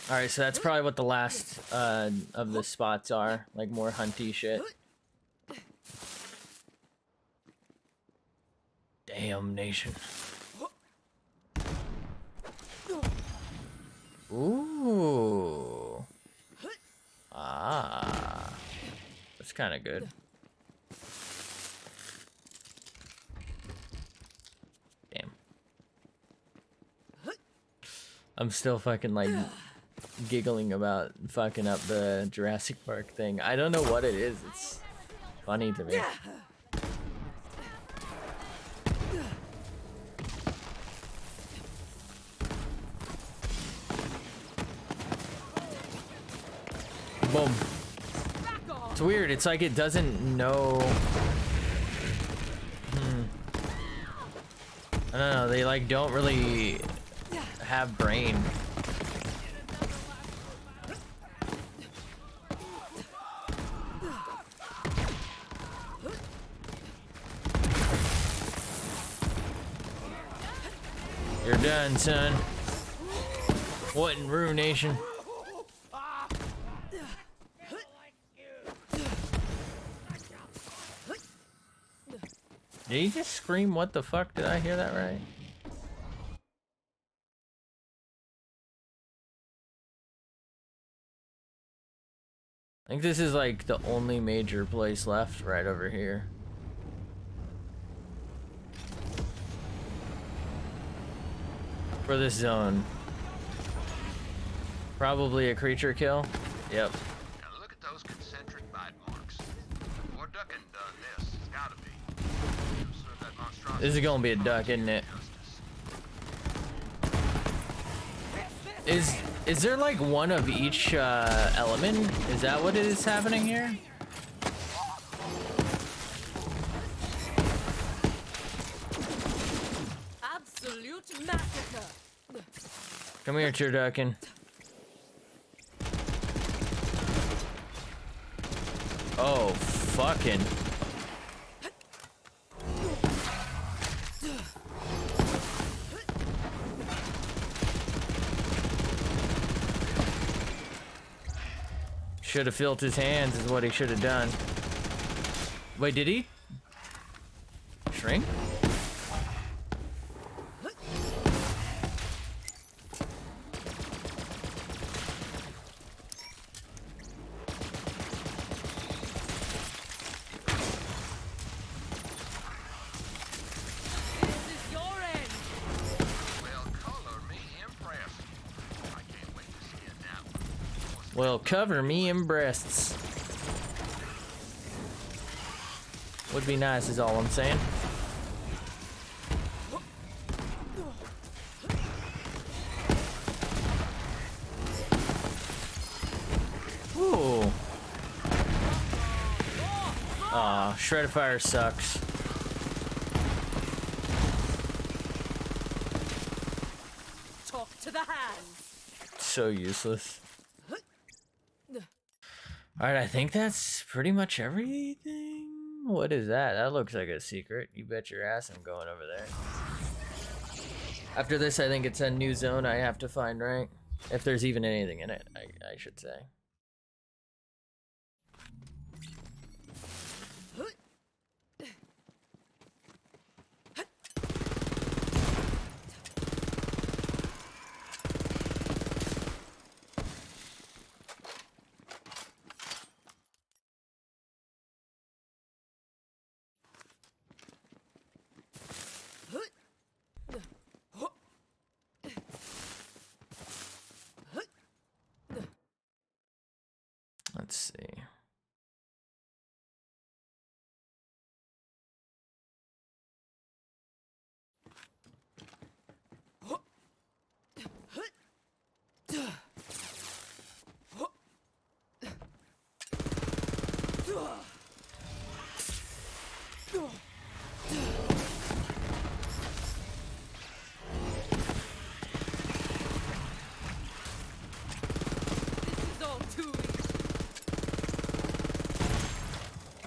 Alright, so that's probably what the last of the spots are. Like more hunty shit. Damnation. Ooh. Ah. That's kind of good. Damn. I'm still fucking like giggling about fucking up the Jurassic Park thing. I don't know what it is. It's funny to me. Boom. It's weird. It's like it doesn't know. I don't know. They like don't really have brain. You're done, son. What in ruination? Did he just scream, what the fuck? Did I hear that right? I think this is like the only major place left right over here. For this zone. Probably a creature kill. Yep. Now look at those concentric bite marks. Before ducking done this, it's gotta be. Serve that monstrosity. This is gonna be a duck, isn't it? Is there like one of each element? Is that what is happening here? Absolute massacre. Come here, turducken. Oh, fucking. Should have filled his hands is what he should have done. Wait, did he shrink? Well, cover me in breasts. Would be nice is all I'm saying. Ooh. Aw, Shred of Fire sucks. Talk to the hands. So useless. Alright, I think that's pretty much everything. What is that? That looks like a secret. You bet your ass I'm going over there. After this, I think it's a new zone I have to find, right? If there's even anything in it, I should say. Let's see.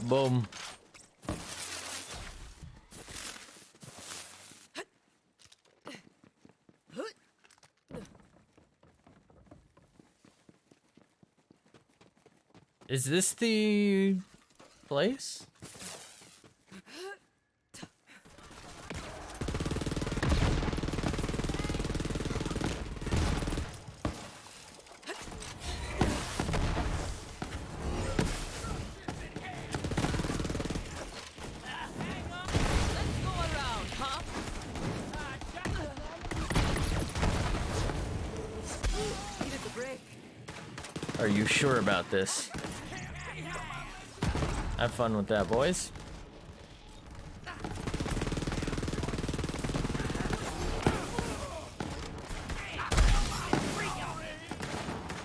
Boom. Is this the place? Are you sure about this? Have fun with that, boys.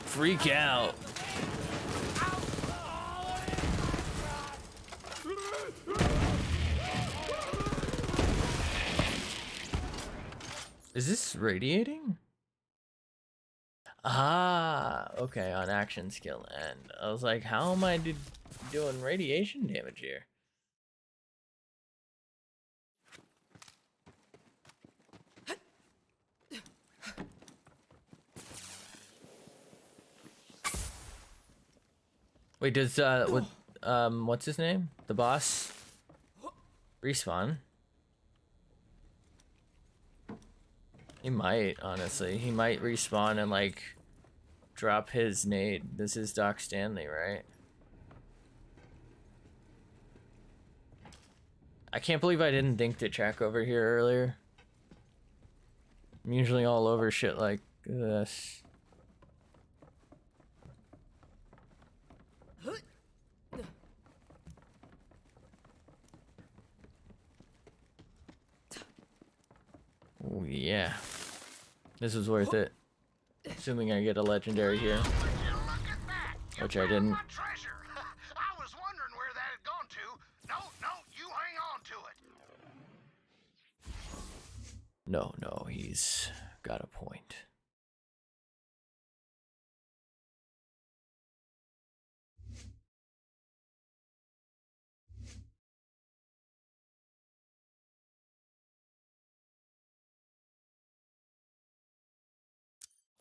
Freak out. Is this radiating? Ah, okay, on action skill end. I was like, how am I doing radiation damage here? Wait, does what's his name? The boss respawn? He might, honestly. He might respawn and like drop his nade. This is Doc Stanley, right? I can't believe I didn't think to check over here earlier. I'm usually all over shit like this. Oh yeah. This was worth it. Assuming I get a legendary here. Which I didn't. I was wondering where that had gone to. No, you hang on to it. No, he's got a point.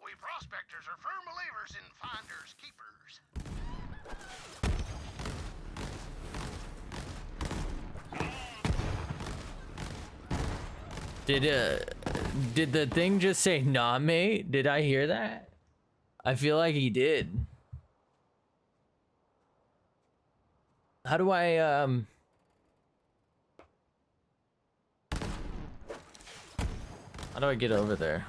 We prospectors are firm believers in finders keepers. Did the thing just say nah, mate? Did I hear that? I feel like he did. How do I how do I get over there?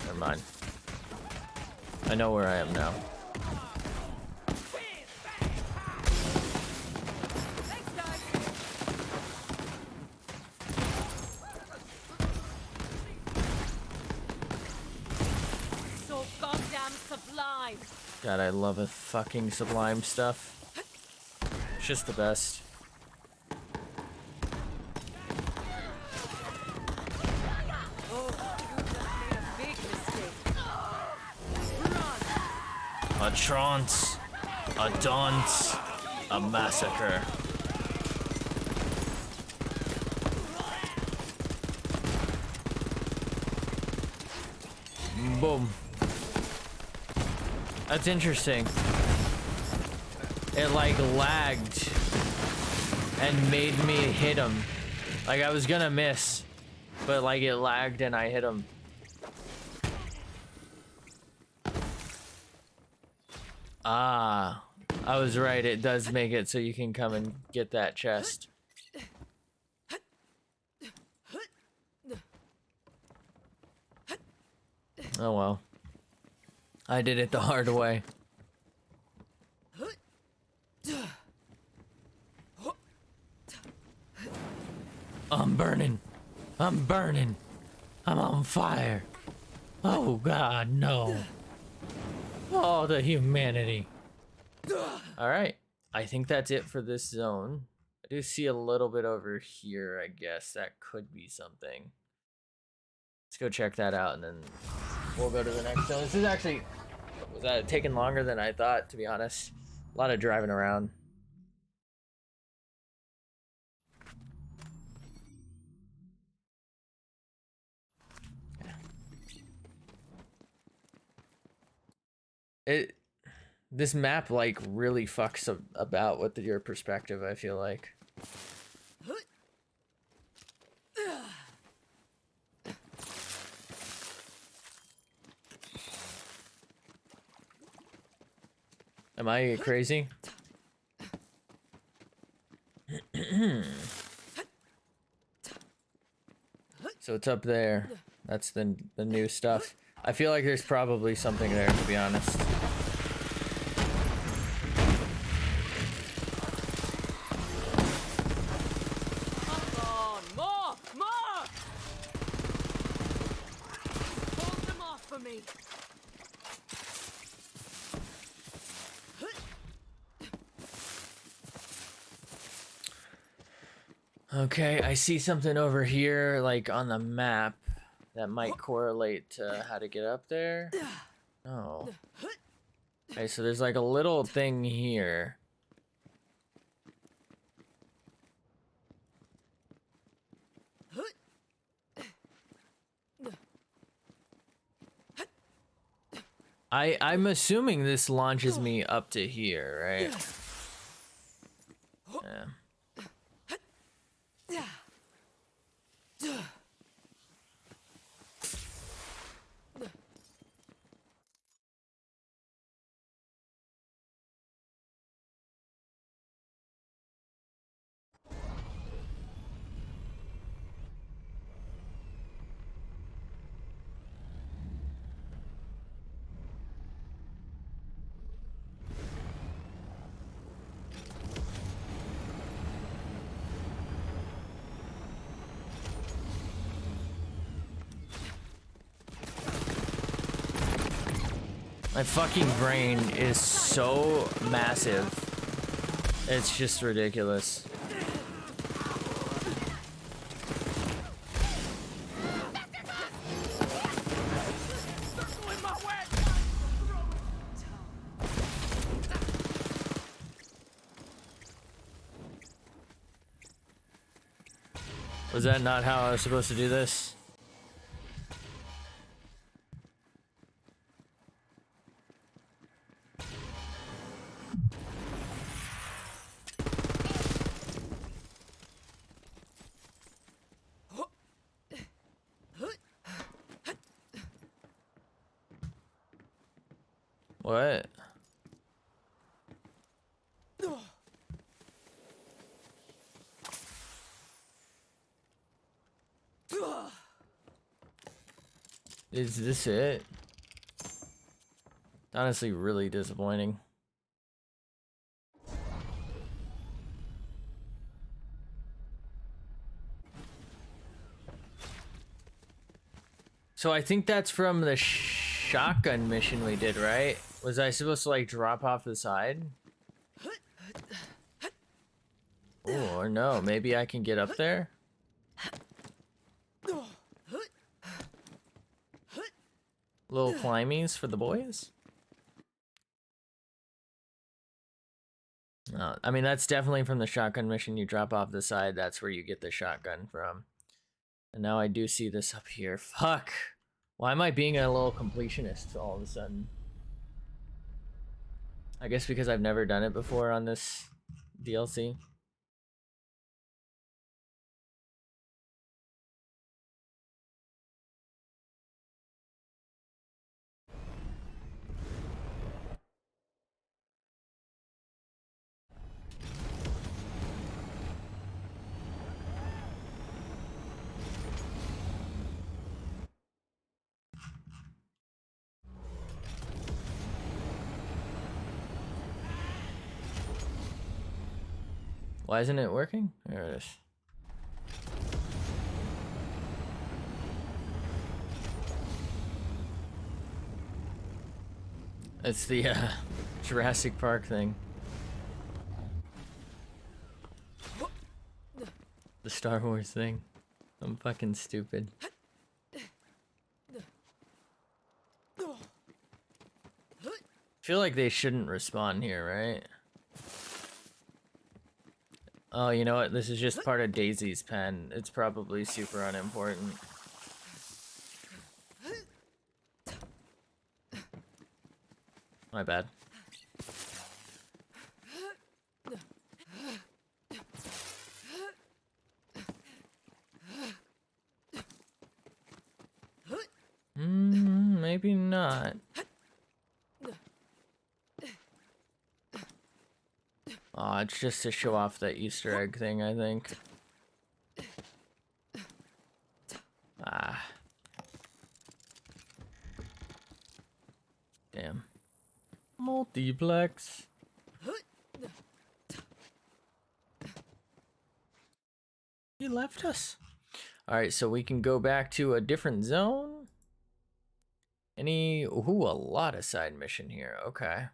Never mind. I know where I am now. So goddamn sublime. God, I love a fucking sublime stuff. It's just the best. A trance, a dance, a massacre. Boom. That's interesting. It like lagged and made me hit him. Like I was gonna miss, but like it lagged and I hit him. Ah, I was right. It does make it so you can come and get that chest. Oh well. I did it the hard way. I'm burning. I'm burning. I'm on fire. Oh God, no. Oh, the humanity. Alright. I think that's it for this zone. I do see a little bit over here, I guess. That could be something. Let's go check that out and then we'll go to the next zone. This is actually was taking longer than I thought, to be honest. A lot of driving around. This map like really fucks about with your perspective, I feel like. Am I crazy? So it's up there. That's the new stuff. I feel like there's probably something there, to be honest. Come on, more! More! Hold them off for me. Okay, I see something over here, like on the map, that might correlate to how to get up there. Oh. Okay, so there's like a little thing here. I'm assuming this launches me up to here, right? Yeah. My fucking brain is so massive. It's just ridiculous. Was that not how I was supposed to do this? What? Is this it? Honestly, really disappointing. So I think that's from the shotgun mission we did, right? Was I supposed to like drop off the side? Oh, or no, maybe I can get up there? Little climbies for the boys? No, I mean, that's definitely from the shotgun mission. You drop off the side, that's where you get the shotgun from. And now I do see this up here. Fuck! Why am I being a little completionist all of a sudden? I guess because I've never done it before on this DLC. Why isn't it working? There it is. It's the Jurassic Park thing. The Star Wars thing. I'm fucking stupid. I feel like they shouldn't respawn here, right? Oh, you know what? This is just part of Daisy's pen. It's probably super unimportant. My bad. Maybe not. Oh, it's just to show off the Easter egg thing, I think. Ah. Multiplex. He left us. Alright, so we can go back to a different zone. Ooh, a lot of side mission here. Okay.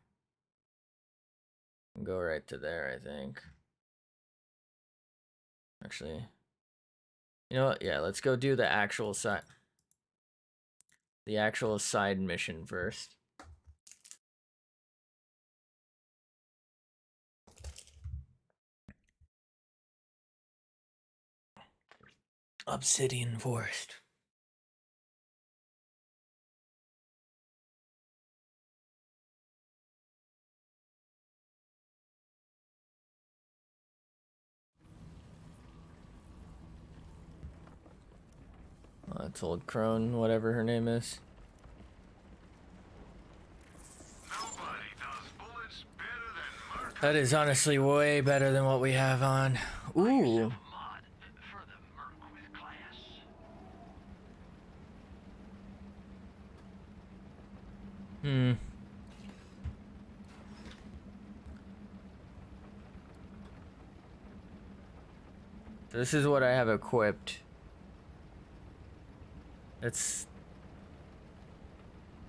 Go right to there, I think. Actually, you know what? Yeah, let's go do the actual side mission first. Obsidian Forest. I told Crone, whatever her name is. That is honestly way better than what we have on. Ooh. This is what I have equipped. It's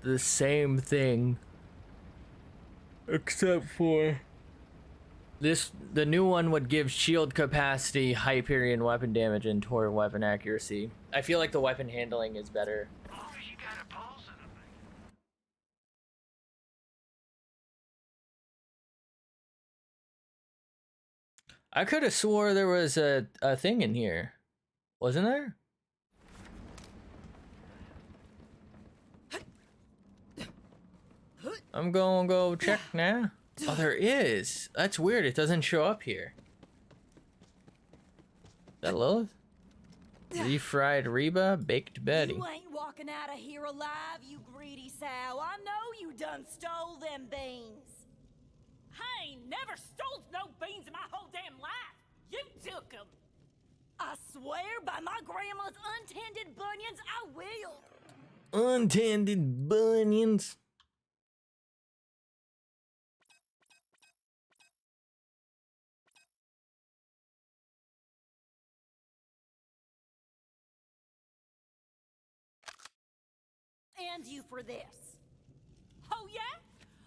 the same thing, except for this. The new one would give shield capacity, Hyperion weapon damage, and Tor weapon accuracy. I feel like the weapon handling is better. I could have swore there was a thing in here. Wasn't there? I'm gonna go check now. Oh, there is. That's weird. It doesn't show up here. Is that Lilith? Refried Reba, baked Betty. You ain't walking out of here alive, you greedy sow. I know you done stole them beans. I ain't never stole no beans in my whole damn life. You took them. I swear by my grandma's untended bunions, I will. Untended bunions. And you for this. Oh yeah?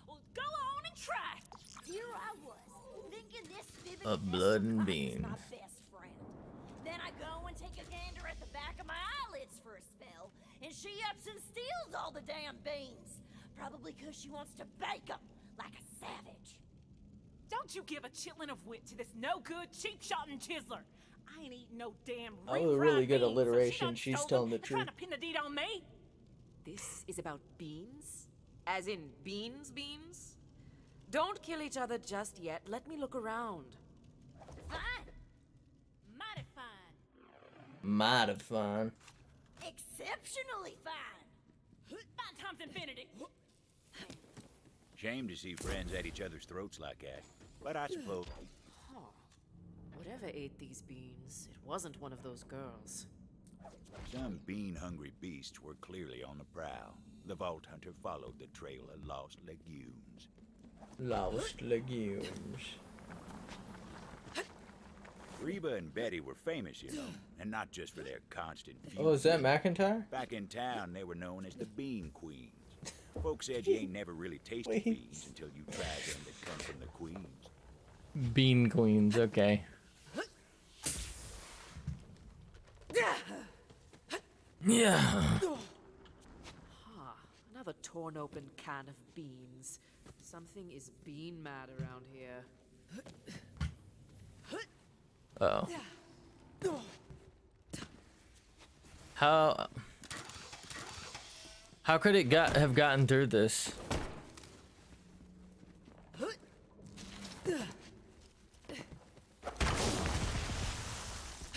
Well, go on and try. Here I was, thinking this vivid Blood and beans. my best friend. Then I go and take a gander at the back of my eyelids for a spell, and she ups and steals all the damn beans. Probably 'cause she wants to bake them like a savage. Don't you give a chitlin of wit to this no-good, cheap-shotting chiseler. I ain't eating no damn That was really good refried beans, alliteration. so She's stole telling the them and trying truth. to pin the deed on me. This is about beans? As in beans? Don't kill each other just yet. Let me look around. Fine. Mighty fine. Mighty fun. Exceptionally fine. Fine times infinity. Shame to see friends at each other's throats like that. But I suppose... Huh. Whatever ate these beans, it wasn't one of those girls. Some bean-hungry beasts were clearly on the prowl. The Vault Hunter followed the trail of lost legumes. Lost legumes. Reba and Betty were famous, you know, and not just for their constant feuds. Oh, is that McIntyre? Back in town, they were known as the Bean Queens. Folks said you ain't never really tasted beans until you tried them that come from the queens. Bean Queens, okay. Yeah. Huh. Another torn open can of beans. Something is bean mad around here. Uh oh. How could it have gotten through this?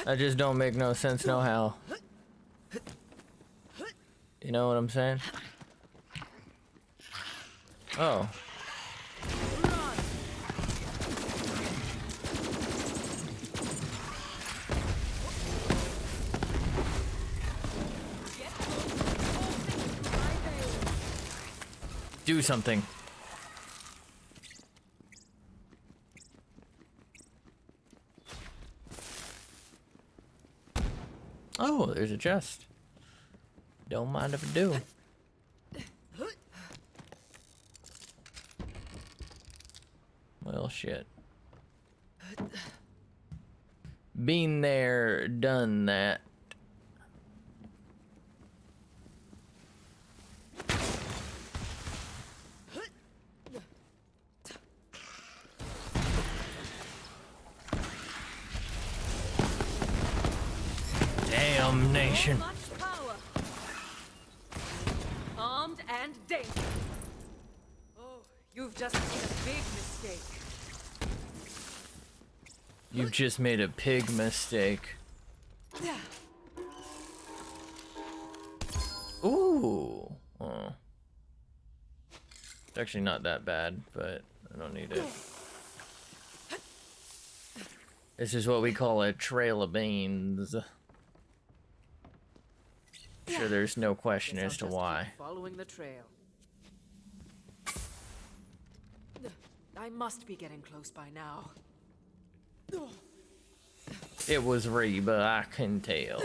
That just don't make no sense no how. You know what I'm saying? Oh. Do something. Oh, there's a chest. Don't mind if I do. Well, shit. Been there, done that. Damnation. Much power. Armed and dangerous. Oh, you've just made a big mistake. You've just made a pig mistake. Ooh. Oh. It's actually not that bad, but I don't need it. This is what we call a trail of beans. Sure, there's no question as to why. Following the trail. I must be getting close by now. It was Reba, I can tell.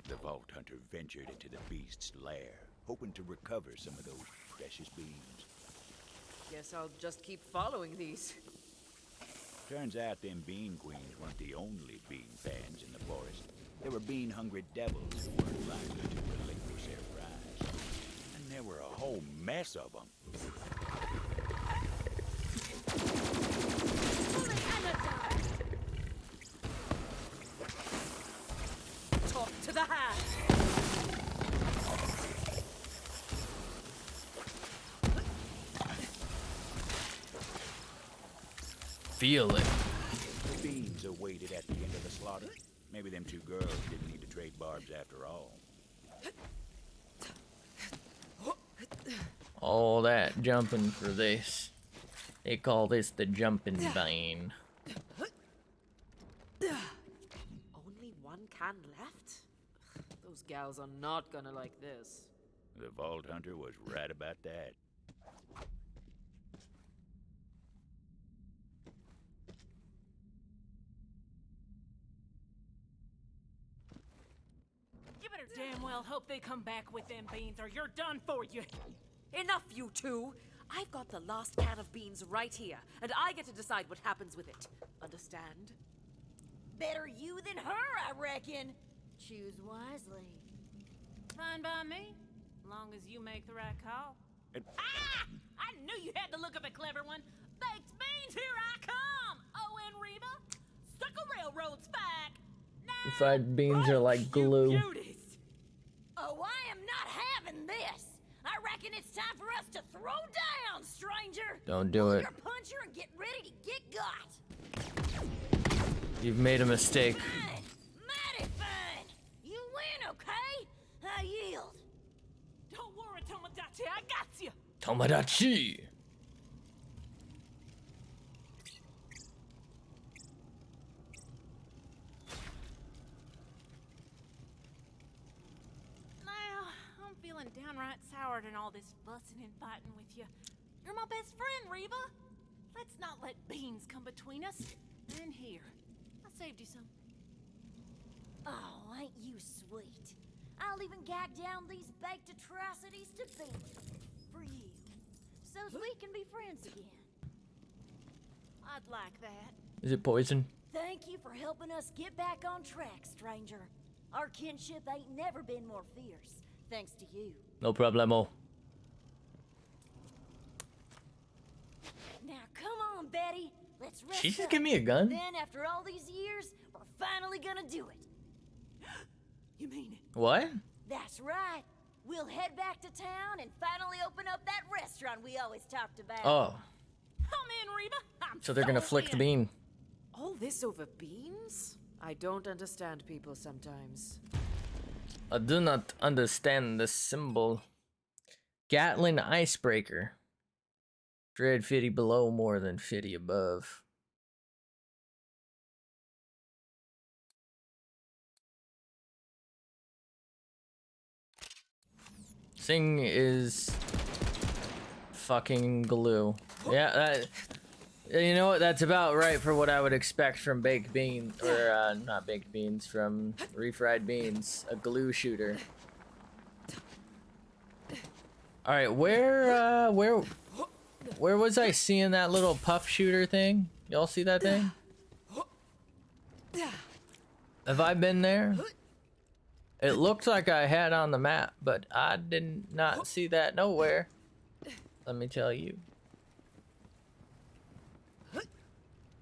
The Vault Hunter ventured into the beast's lair, hoping to recover some of those precious beans. Guess I'll just keep following these. Turns out them bean queens weren't the only bean fans in the forest. There were bean-hungry devils who weren't likely to relinquish their prize. And there were a whole mess of them. Talk to the hand. Feel it. The beans awaited at the end of the slaughter. Maybe them two girls didn't need to trade barbs after all. All that jumping for this. They call this the jumping vein. Only one can left? Those gals are not gonna like this. The Vault Hunter was right about that. You better damn well hope they come back with them beans or you're done for, you. Enough, you two! I've got the last can of beans right here, and I get to decide what happens with it. Understand? Better you than her, I reckon. Choose wisely. Fine by me, long as you make the right call. Ah! I knew you had to look up a clever one. Baked beans, here I come! Owen Reba, stuck a railroad's back. Fried beans are like glue. Beauties. Oh, I am not having this. I reckon it's time for us to throw down, stranger. Don't do Pull it. your puncher and get ready to get got. You've made a mistake. Fine. Mighty fine. You win, okay? I yield. Don't worry, Tomodachi, I got you. Tomodachi. Now, I'm feeling downright soured in all this fussing and fighting with you. You're my best friend, Reba. Let's not let beans come between us. And here, I saved you some. Oh, ain't you sweet? I'll even gag down these baked atrocities to beans for you, so's we can be friends again. I'd like that. Is it poison? Thank you for helping us get back on track, stranger. Our kinship ain't never been more fierce, thanks to you. No problemo. Now come on, Betty. Let's rest She just up. give me a gun? Then, after all these years, we're finally gonna do it. You mean it? What? That's right. We'll head back to town and finally open up that restaurant we always talked about. Oh, I'm in, Reba. I'm so they're gonna flick the bean. All this over beans? I don't understand people sometimes. I do not understand the symbol. Gatlin icebreaker. Dread 50 below more than 50 above. Thing is fucking glue. Yeah, You know what? That's about right for what I would expect from baked beans, or not baked beans, from refried beans. A glue shooter. All right, where was I seeing that little puff shooter thing? Y'all see that thing? Have I been there? It looked like I had on the map, but I did not see that nowhere. Let me tell you.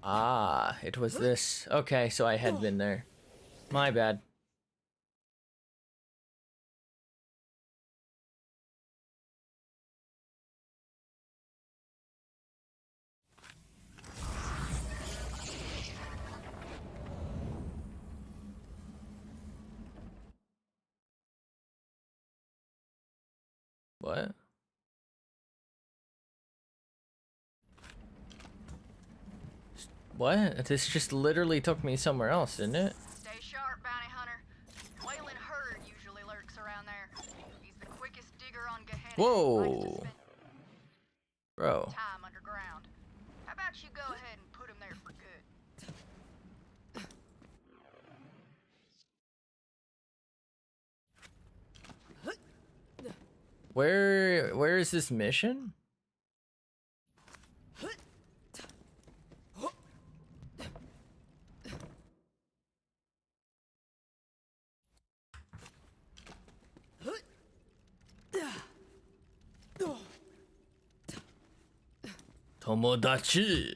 Ah, it was this. Okay, so I had been there. My bad. What? What? This just literally took me somewhere else, didn't it? Stay sharp, bounty hunter. Whalen Herd usually lurks around there. He's the quickest digger on Gehenna. Whoa. Bro. Time underground. How about you go ahead and put him there for good? Where is this mission? Tomodachi.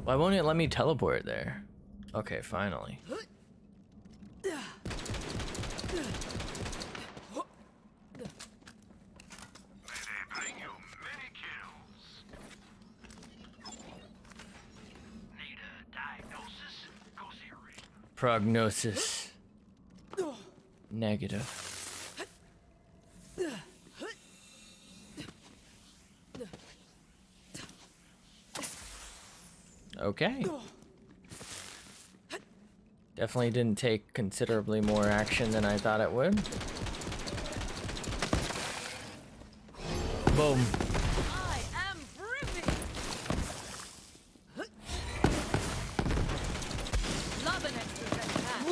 Why won't it let me teleport there? Okay, finally. Prognosis. Negative. Okay. Definitely didn't take considerably more action than I thought it would. Boom. I am brimming.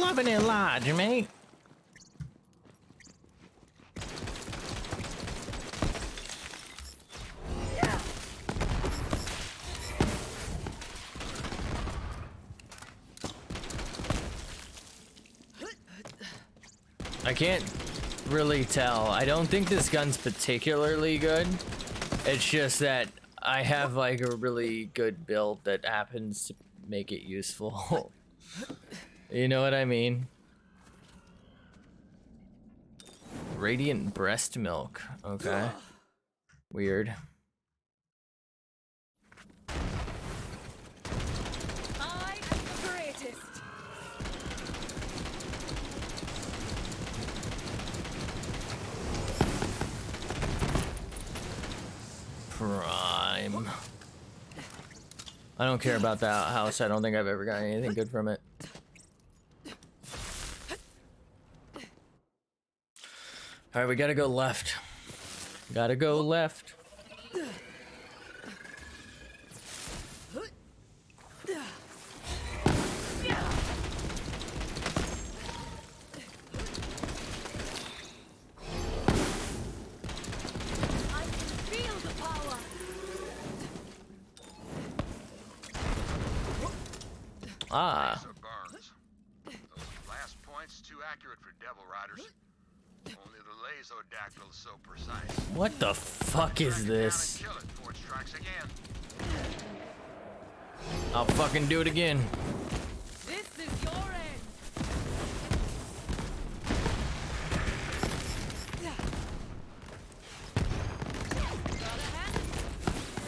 Loving it large, mate. I can't really tell. I don't think this gun's particularly good. It's just that I have like a really good build that happens to make it useful. You know what I mean? Radiant breast milk. Okay. Weird. I am the greatest. Prime. I don't care about that house. I don't think I've ever got anything good from it. All right, we gotta go left. Gotta go left. Ah. Burns. Those last points too accurate for Devil Riders. Only the Lasodactyl is so precise. What the fuck is this? Kill it before it strikes again. I'll fucking do it again. This is your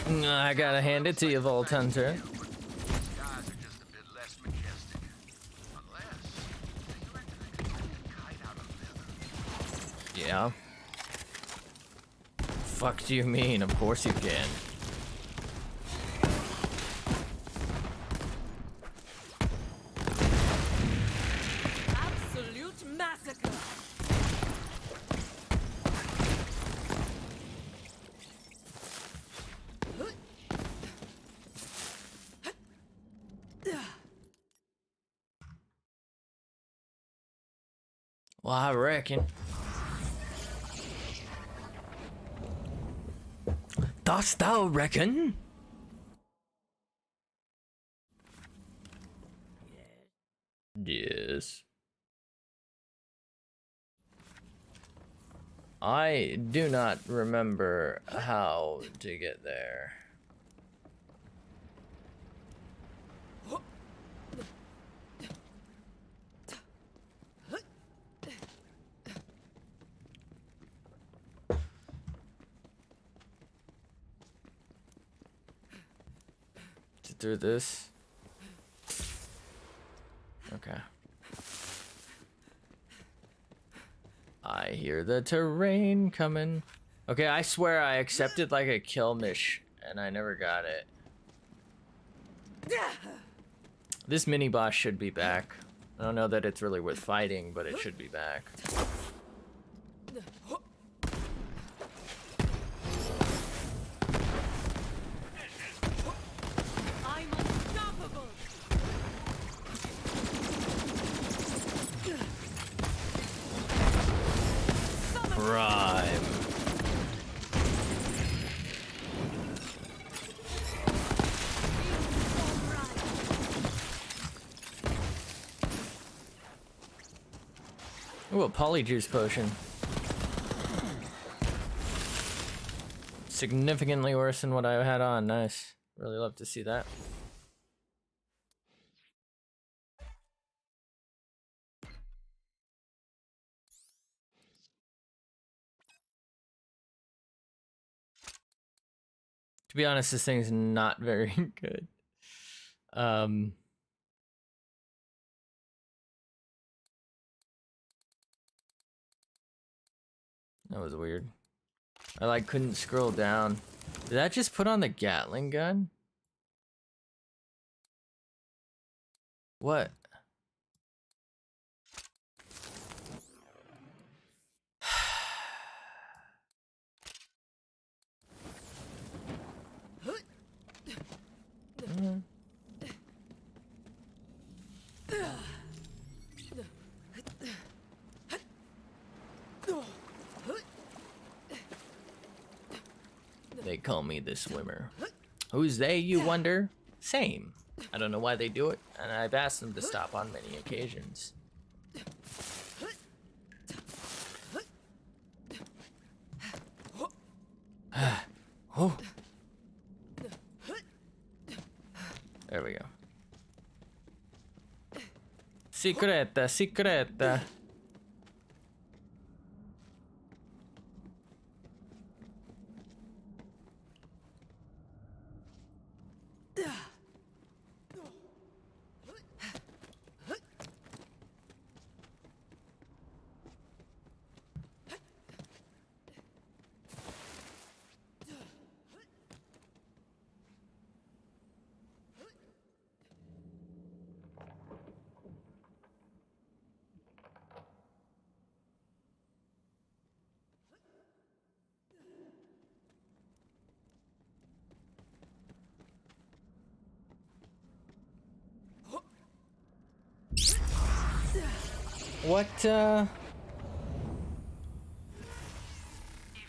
end. I gotta hand it to you, Vault Hunter. Yeah. Fuck do you mean? Of course you can. Absolute massacre. Well, I reckon. Dost thou reckon? Yes. I do not remember how to get there. Through this. Okay. I hear the terrain coming. Okay, I swear I accepted like a kill mish and I never got it. This mini boss should be back. I don't know that it's really worth fighting, but it should be back. I'm unstoppable. Prime. Ooh, a polyjuice potion. Significantly worse than what I had on. Nice. Really love to see that. To be honest, this thing's not very good. That was weird. I like couldn't scroll down. Did that just put on the Gatling gun? What? They call me the swimmer. Who's they, you wonder? Same. I don't know why they do it, and I've asked them to stop on many occasions. Oh. There we go. Secreta, secreta.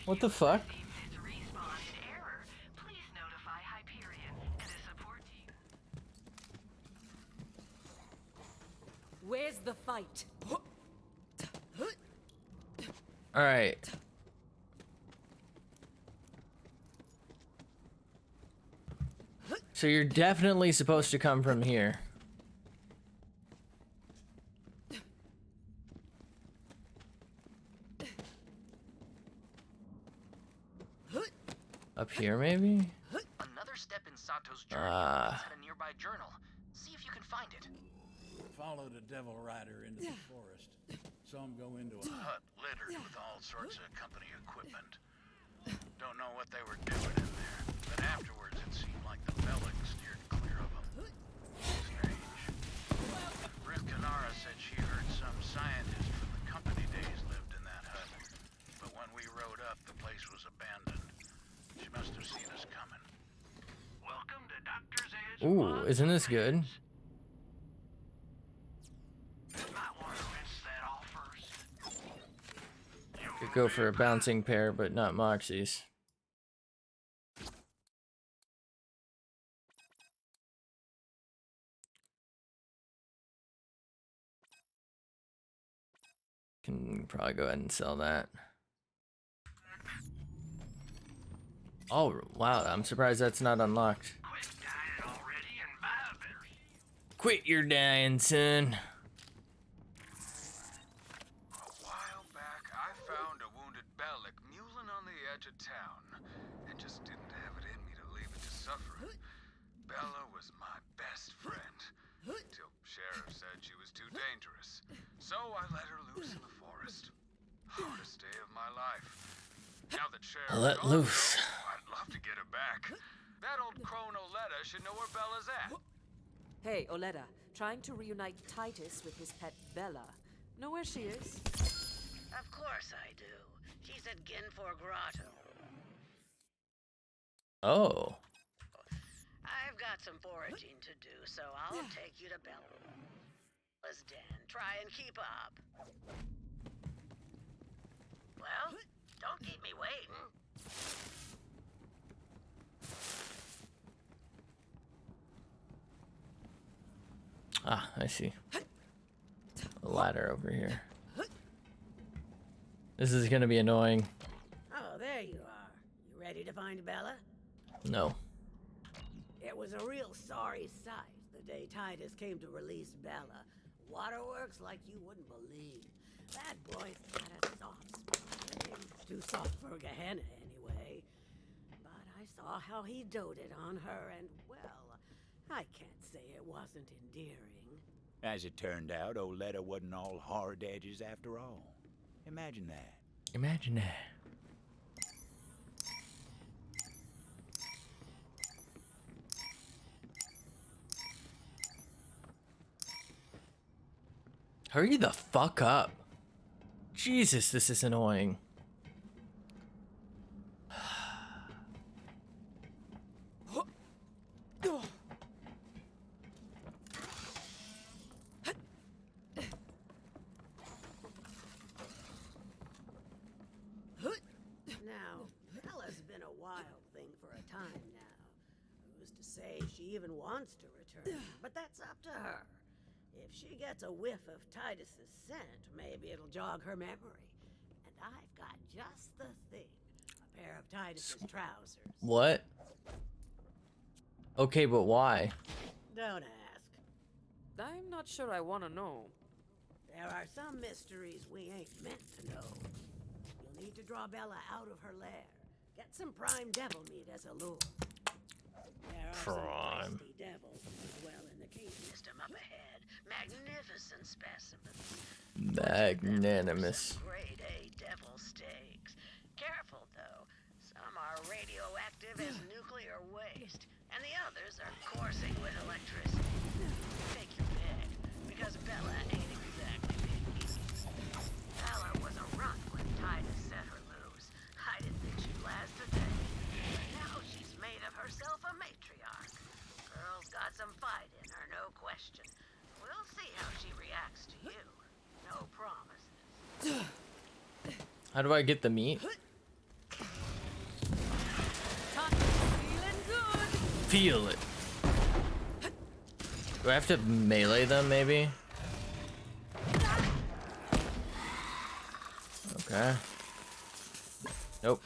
What the fuck? Where's the fight? All right. So you're definitely supposed to come from here. Up here, maybe? Another step in Sato's journey at a nearby journal. See if you can find it. Followed a devil rider into the forest. saw him go into a Hut littered with all sorts of company equipment. Don't know what they were doing in there, but afterwards it seemed like the Bellic steered clear of them. Strange. Amara said she heard some scientist from the company days lived in that hut, but when we rode up, the place was abandoned. She must have seen us coming. Welcome to Doctor's Edge. Ooh, isn't this good? Could go for a bouncing pair, but not Moxie's. Can probably go ahead and sell that. Oh, wow, I'm surprised that's not unlocked. Quit your dying, son. A while back, I found a wounded Bellic mulling on the edge of town, and just didn't have it in me to leave it to suffer. Bella was my best friend, till Sheriff said she was too dangerous. So I let her loose in the forest. Hardest day of my life. Now that Sheriff's Let gone, loose. though, I'd love to get her back. That old crone Oletta should know where Bella's at. Hey, Oletta, trying to reunite Titus with his pet Bella. Know where she is? Of course I do. She's at Ginfor Grotto. Oh. I've got some foraging to do, so I'll take you to Bella's den. Try and keep up. Well, don't keep me waiting. Ah, I see. A ladder over here. This is gonna be annoying. Oh, there you are. You ready to find Bella? No. It was a real sorry sight the day Titus came to release Bella. Waterworks like you wouldn't believe. That boy's got a soft spot for him. Too soft for Gehenna, anyway. But I saw how he doted on her, and, well, I can't say it wasn't endearing. As it turned out, Oletta wasn't all hard edges after all. Imagine that. Imagine that. Hurry the fuck up. Jesus, this is annoying. Now, Bella's been a wild thing for a time now. Who's to say she even wants to return? But that's up to her. If she gets a whiff of Titus's scent, maybe it'll jog her memory. And I've got just the thing. A pair of Titus's trousers. What? Okay, but why? Don't ask. I'm not sure I want to know. There are some mysteries we ain't meant to know. You'll need to draw Bella out of her lair. Get some prime devil meat as a lure. There are some feisty devils who dwell in the cave system up ahead. Magnificent specimens. Magnanimous. Grade A devil steaks. Careful though. Some are radioactive as nuclear waste, and the others are coursing with electricity. Take your pick, because Bella ain't exactly picky. Bella was a runt when Titus set her loose. I didn't think she'd last a day. But now she's made of herself a matriarch. Girl's got some fight in her, no question. We'll see how she reacts to you. No promises. How do I get the meat? Feeling good. Feel it. Do I have to melee them, maybe? Okay. Nope.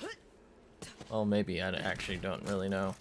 Well, maybe. I actually don't really know.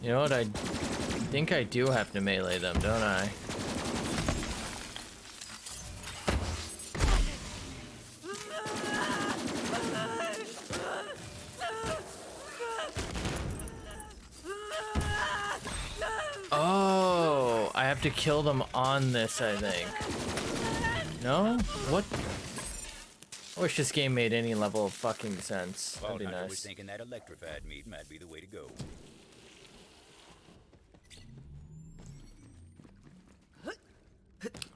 You know what? I think I do have to melee them, don't I? Oh, I have to kill them on this, I think. No? What? I wish this game made any level of fucking sense. That'd be I was nice. thinking that electrified meat might be the way to go.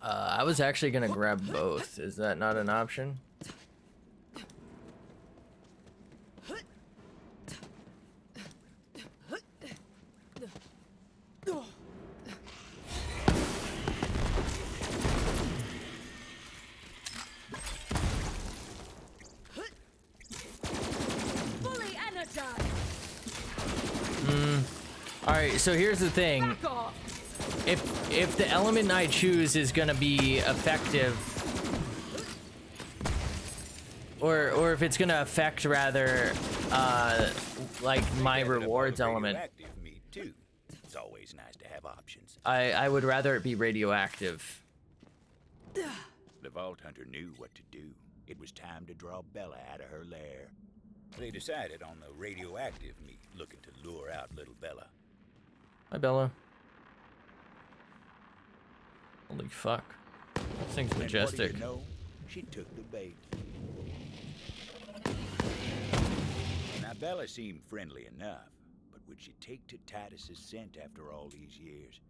I was actually gonna grab both. Is that not an option? Fully energized. Alright, so here's the thing. Back off. If the element I choose is gonna be effective, or if it's gonna affect rather, like my rewards element, Radioactive meat too. It's always nice to have options. I would rather it be radioactive. The Vault Hunter knew what to do. It was time to draw Bella out of her lair. They decided on the radioactive meat, looking to lure out little Bella. Hi, Bella. Holy fuck. This thing's majestic. And what do you know? She took the bait. Now, Bella seemed friendly enough, but would she take to Titus's scent after all these years?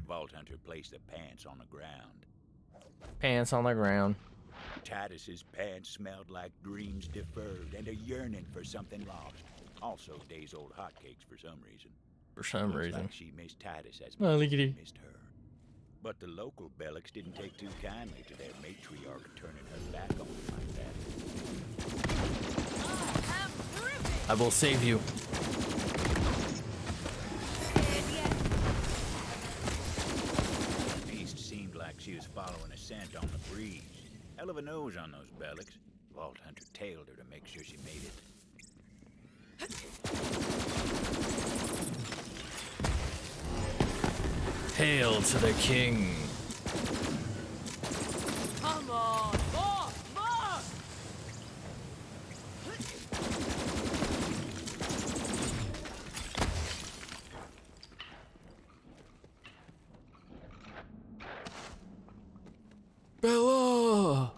Vault Hunter placed the pants on the ground. Pants on the ground. Titus's pants smelled like dreams deferred and a yearning for something lost. Also, days-old hotcakes for some reason. For some Looks reason. like she missed Titus as Oh, much look as at he he. missed her. But the local Bellics didn't take too kindly to their matriarch turning her back on them like that. I will save you. The beast seemed like she was following a scent on the breeze. Hell of a nose on those Bellics. Vault Hunter tailed her to make sure she made it. Hail to the king. Come on. More. More. Bella!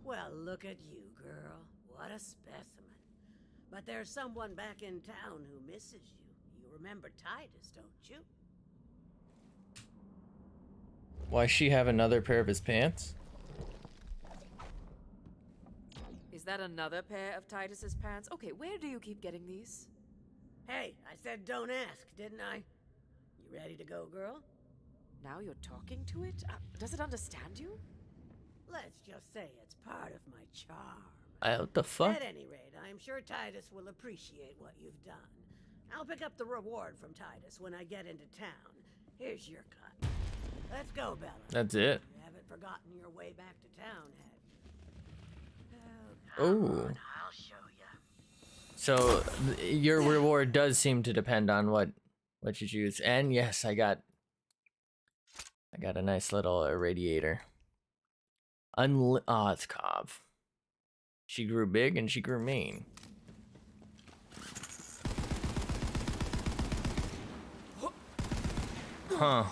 Well, look at you, girl. What a specimen. But there's someone back in town who misses you. You remember Titus, don't you? Why she have another pair of his pants? Is that another pair of Titus's pants? Okay, where do you keep getting these? Hey, I said don't ask, didn't I? You ready to go, girl? Now you're talking to it? Does it understand you? Let's just say it's part of my charm. What the fuck? At any rate, I'm sure Titus will appreciate what you've done. I'll pick up the reward from Titus when I get into town. Here's your cut. Let's go, Bella. That's it. You haven't forgotten your way back to town, have Oh. I'll show you. So your reward does seem to depend on what you choose. And yes, I got a nice little irradiator. Oh, it's Cov. She grew big and she grew mean. Huh.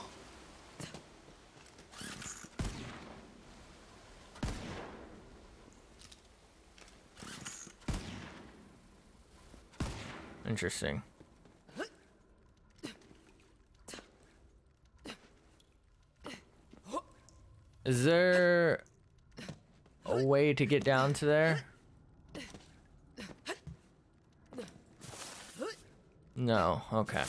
Interesting. Is there a way to get down to there? No, okay.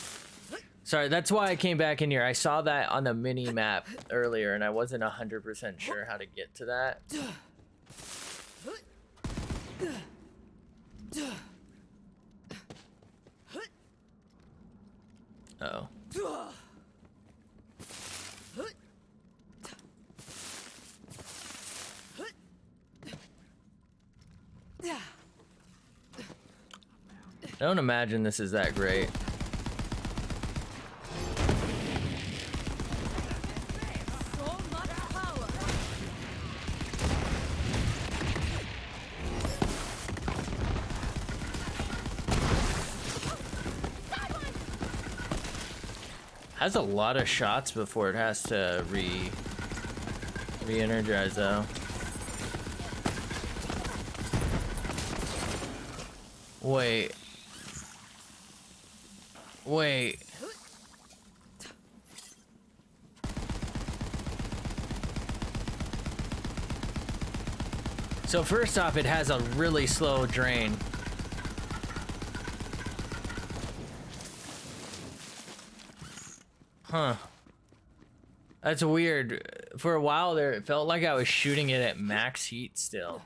Sorry, that's why I came back in here. I saw that on the mini map earlier and I wasn't 100% sure how to get to that. Uh-oh. I don't imagine this is that great. Has a lot of shots before it has to re-energize though. Wait. So first off, it has a really slow drain. Huh. That's weird. For a while there, it felt like I was shooting it at max heat still.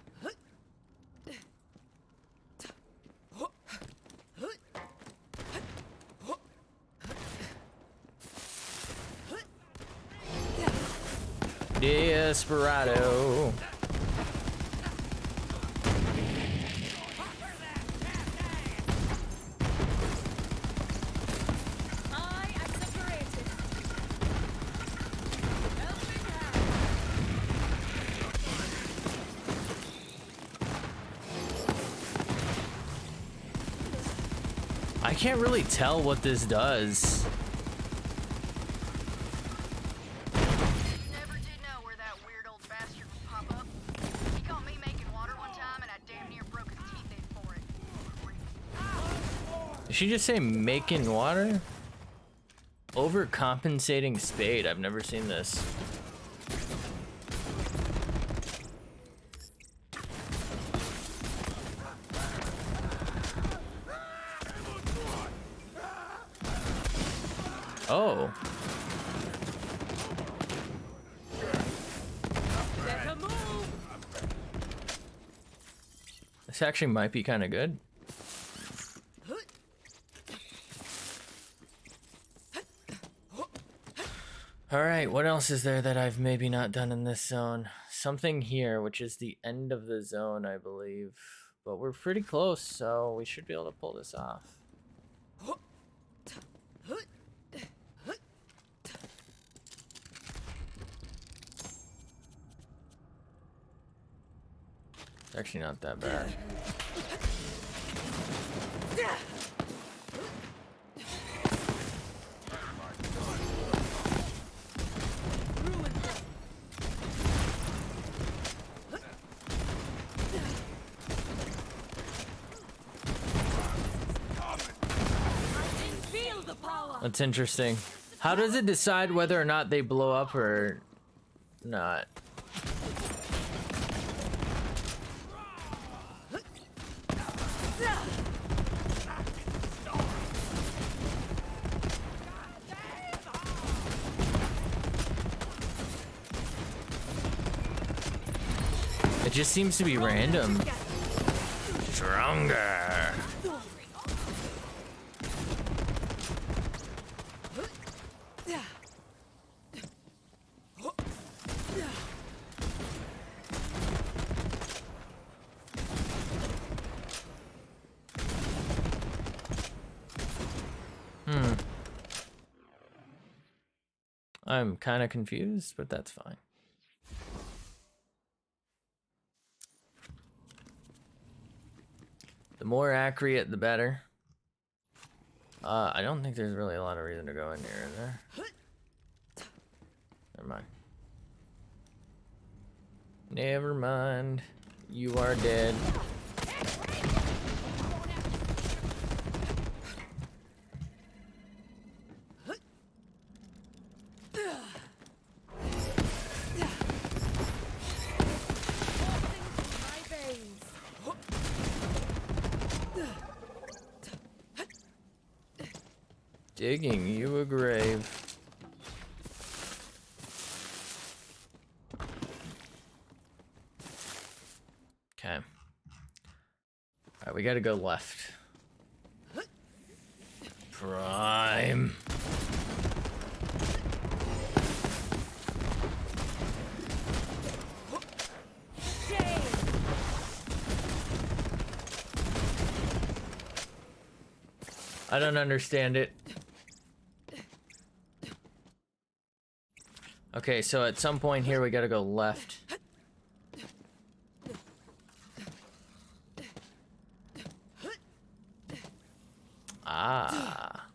Desperado. I can't really tell what this does. Never did know where that weird old bastard would pop up. He caught me making water one time and I damn near broke his teeth in for it. Did she just say making water? Overcompensating spade. I've never seen this. Oh. This actually might be kind of good. All right, what else is there that I've maybe not done in this zone? Something here, which is the end of the zone, I believe. But we're pretty close, so we should be able to pull this off. It's actually not that bad. That's interesting. How does it decide whether or not they blow up or not? It just seems to be random. Stronger. I'm kind of confused, but that's fine. The more accurate, the better. I don't think there's really a lot of reason to go in here, is there? Never mind. Never mind. You are dead. Digging you a grave. Okay. Alright, we gotta go left. Prime. I don't understand it. Okay, so at some point here we gotta go left. Ah.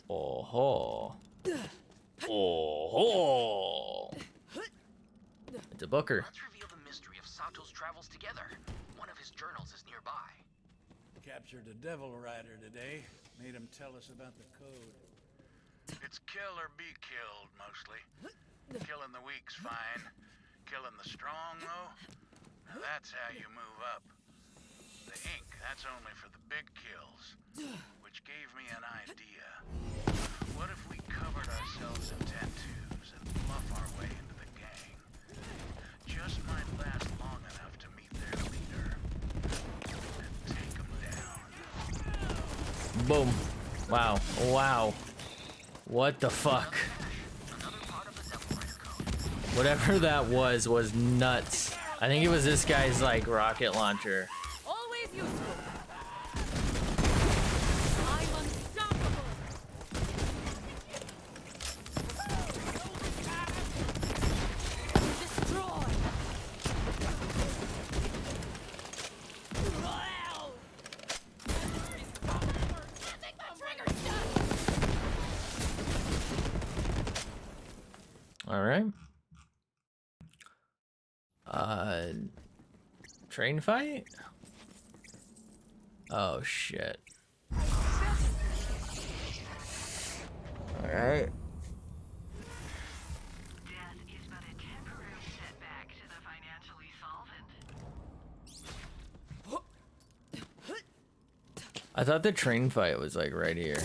Oh ho. Oh ho. It's a booker. Let's reveal the mystery of Sato's travels together. One of his journals is nearby. Captured a devil rider today. Made him tell us about the code. It's kill or be killed, mostly. Killing the weak's fine. Killing the strong, though, now that's how you move up. The ink, that's only for the big kills. Which gave me an idea. What if we covered ourselves in tattoos and bluff our way into the gang? Just might last long enough to meet their leader. And take them down. Boom. Wow. Wow. What the fuck? Whatever that was nuts. I think it was this guy's like rocket launcher. Always useful. I'm unstoppable. Destroy. All right. Train fight? Oh shit. All right. Death is but a temporary setback to the financially solvent. I thought the train fight was like right here.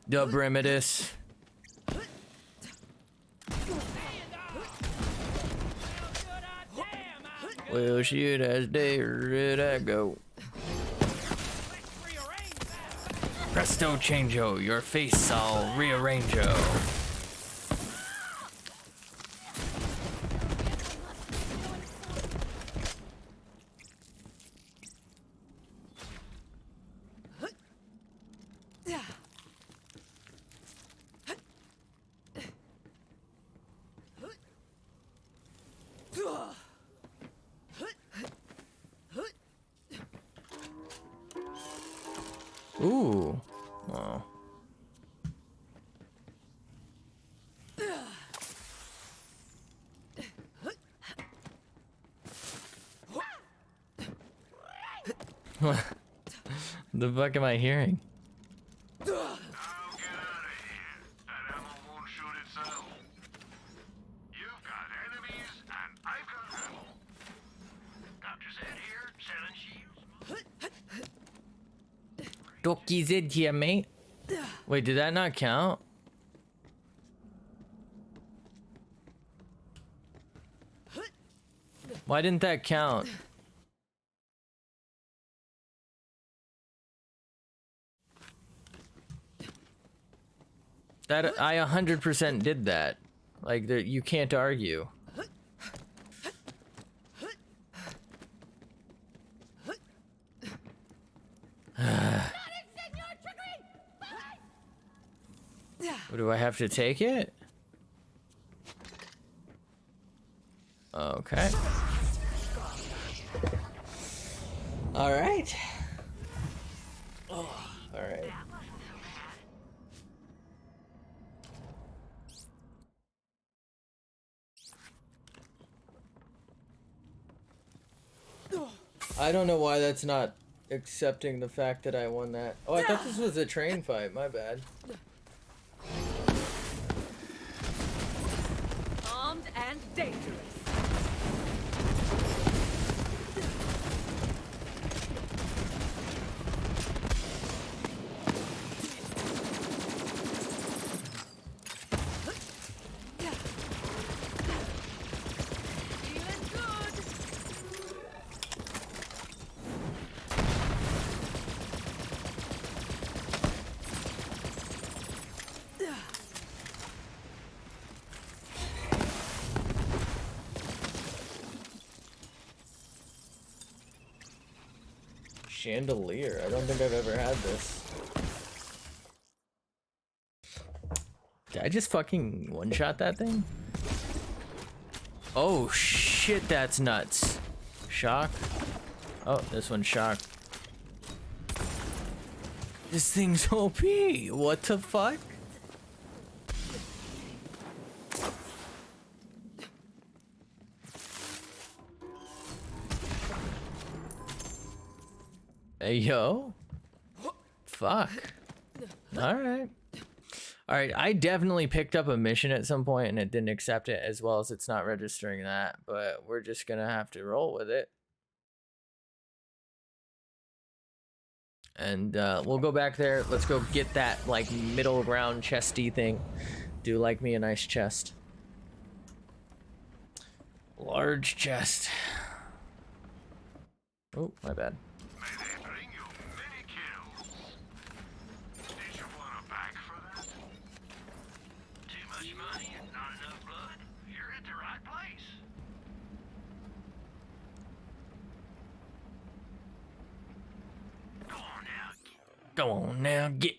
Dubrimitus. Well, shit, as dare I go. Presto changeo, your face I'll rearrange-o. Ooh. Oh. What the fuck am I hearing? I'll get out of here. That ammo won't shoot itself. You've got enemies, and I've got ammo. Dr. Zed here, selling shields. Doki Zed here, mate. Wait, did that not count? Why didn't that count? That I 100% did that. Like you can't argue. Do I have to take it? Okay. All right. Oh, all right. I don't know why that's not accepting the fact that I won that. Oh, I thought this was a train fight. My bad. Armed and dangerous. Chandelier. I don't think I've ever had this. Did I just fucking one-shot that thing? Oh shit, that's nuts. Shock. Oh, this one's shock. This thing's OP. What the fuck? Hey, yo. Fuck. Alright. Alright, I definitely picked up a mission at some point and it didn't accept it, as well as it's not registering that, but we're just gonna have to roll with it. And we'll go back there. Let's go get that, like, middle ground chesty thing. Do like me a nice chest. Large chest. Oh, my bad. Go on now, get.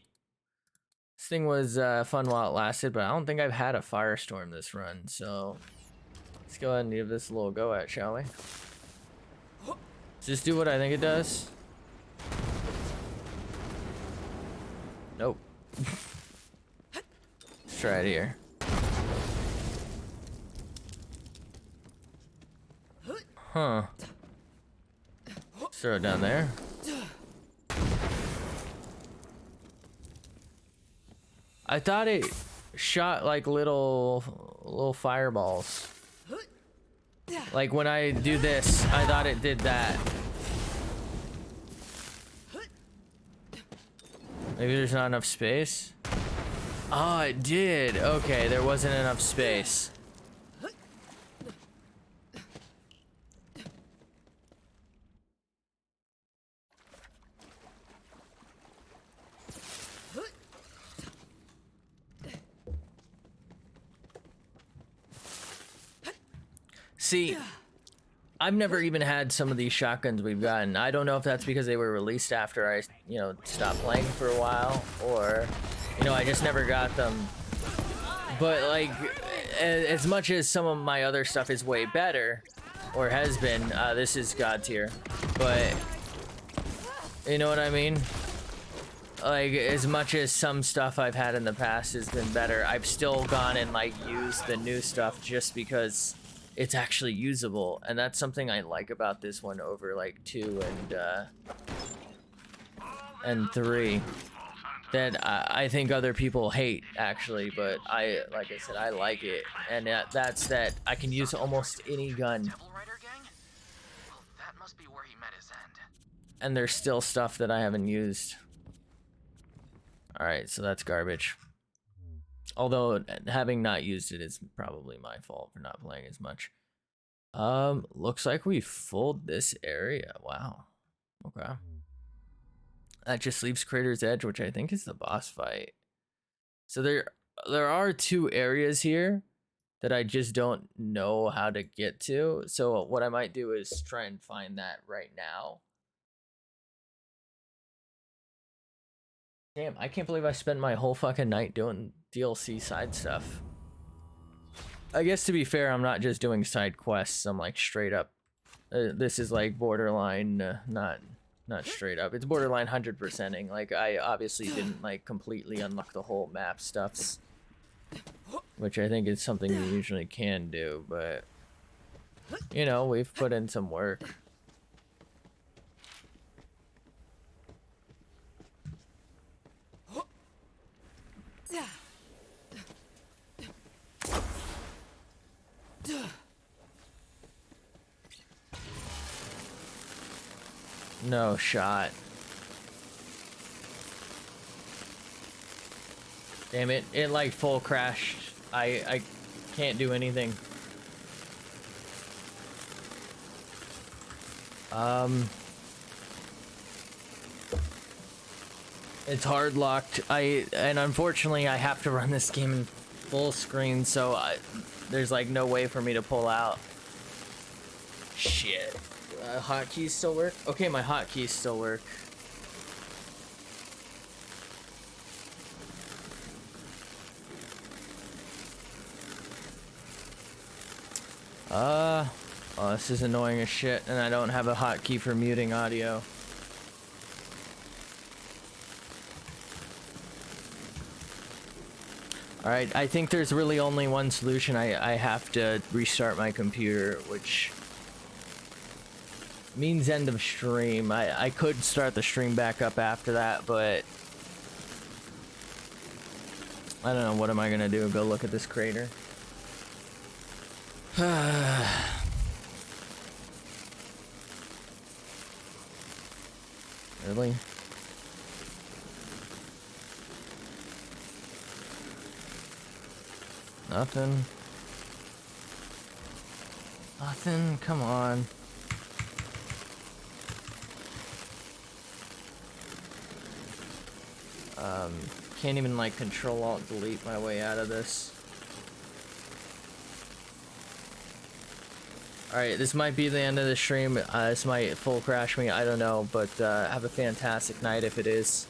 This thing was fun while it lasted, but I don't think I've had a firestorm this run, so let's go ahead and give this a little go at, shall we? Does this do what I think it does? Nope. Let's try it here. Huh. Let's throw it down there. I thought it shot like little fireballs. Like when I do this, I thought it did that. Maybe there's not enough space. Oh, it did. Okay, there wasn't enough space. See, I've never even had some of these shotguns we've gotten. I don't know if that's because they were released after I, stopped playing for a while, or, I just never got them. But, like, as much as some of my other stuff is way better, or has been, this is God tier. But, you know what I mean? Like, as much as some stuff I've had in the past has been better, I've still gone and, like, used the new stuff just because it's actually usable, and that's something I like about this one over like 2 and 3 that I think other people hate, actually, but like I said, I like it, and that's that I can use almost any gun. Devil Rider gang? Well, that must be where he met his end. And there's still stuff that I haven't used. All right, so that's garbage. Although having not used it is probably my fault for not playing as much. Looks like we fulled this area. Wow. Okay. That just leaves Crater's Edge, which I think is the boss fight. So there are 2 areas here that I just don't know how to get to. So what I might do is try and find that right now. Damn, I can't believe I spent my whole fucking night doing DLC side stuff. I guess to be fair, I'm not just doing side quests. I'm like straight up. This is like borderline, not straight up. It's borderline 100%ing. Like I obviously didn't like completely unlock the whole map stuffs, which I think is something you usually can do. But we've put in some work. No shot. Damn it, it like full crashed. I can't do anything. It's hard locked. And unfortunately I have to run this game in full screen, so there's like no way for me to pull out. Shit. hotkeys still work? Okay, my hotkeys still work. Oh, this is annoying as shit, and I don't have a hotkey for muting audio. Alright, I think there's really only one solution. I have to restart my computer, which means end of stream. I could start the stream back up after that, but I don't know. What am I gonna do? Go look at this crater? Really? Nothing. Nothing. Come on. Can't even like Control Alt Delete my way out of this. Alright, this might be the end of the stream. This might full crash me, I don't know, but have a fantastic night if it is.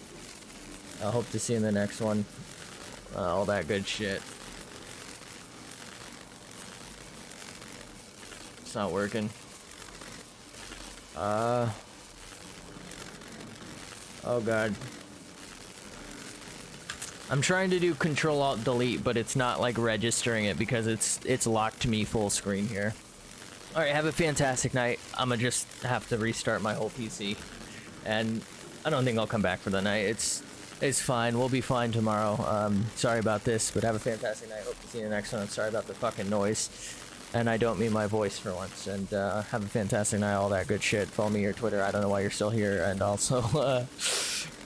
I hope to see you in the next one. All that good shit. It's not working. Oh god. I'm trying to do Control Alt Delete, but it's not like registering it because it's locked to me full screen here. Alright, have a fantastic night. I'ma just have to restart my whole PC. And I don't think I'll come back for the night. It's fine. We'll be fine tomorrow. Sorry about this, but have a fantastic night. Hope to see you in the next one. I'm sorry about the fucking noise. And I don't mean my voice for once. And have a fantastic night, all that good shit. Follow me on Twitter. I don't know why you're still here. And also,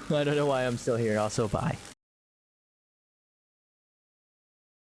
I don't know why I'm still here. Also, bye.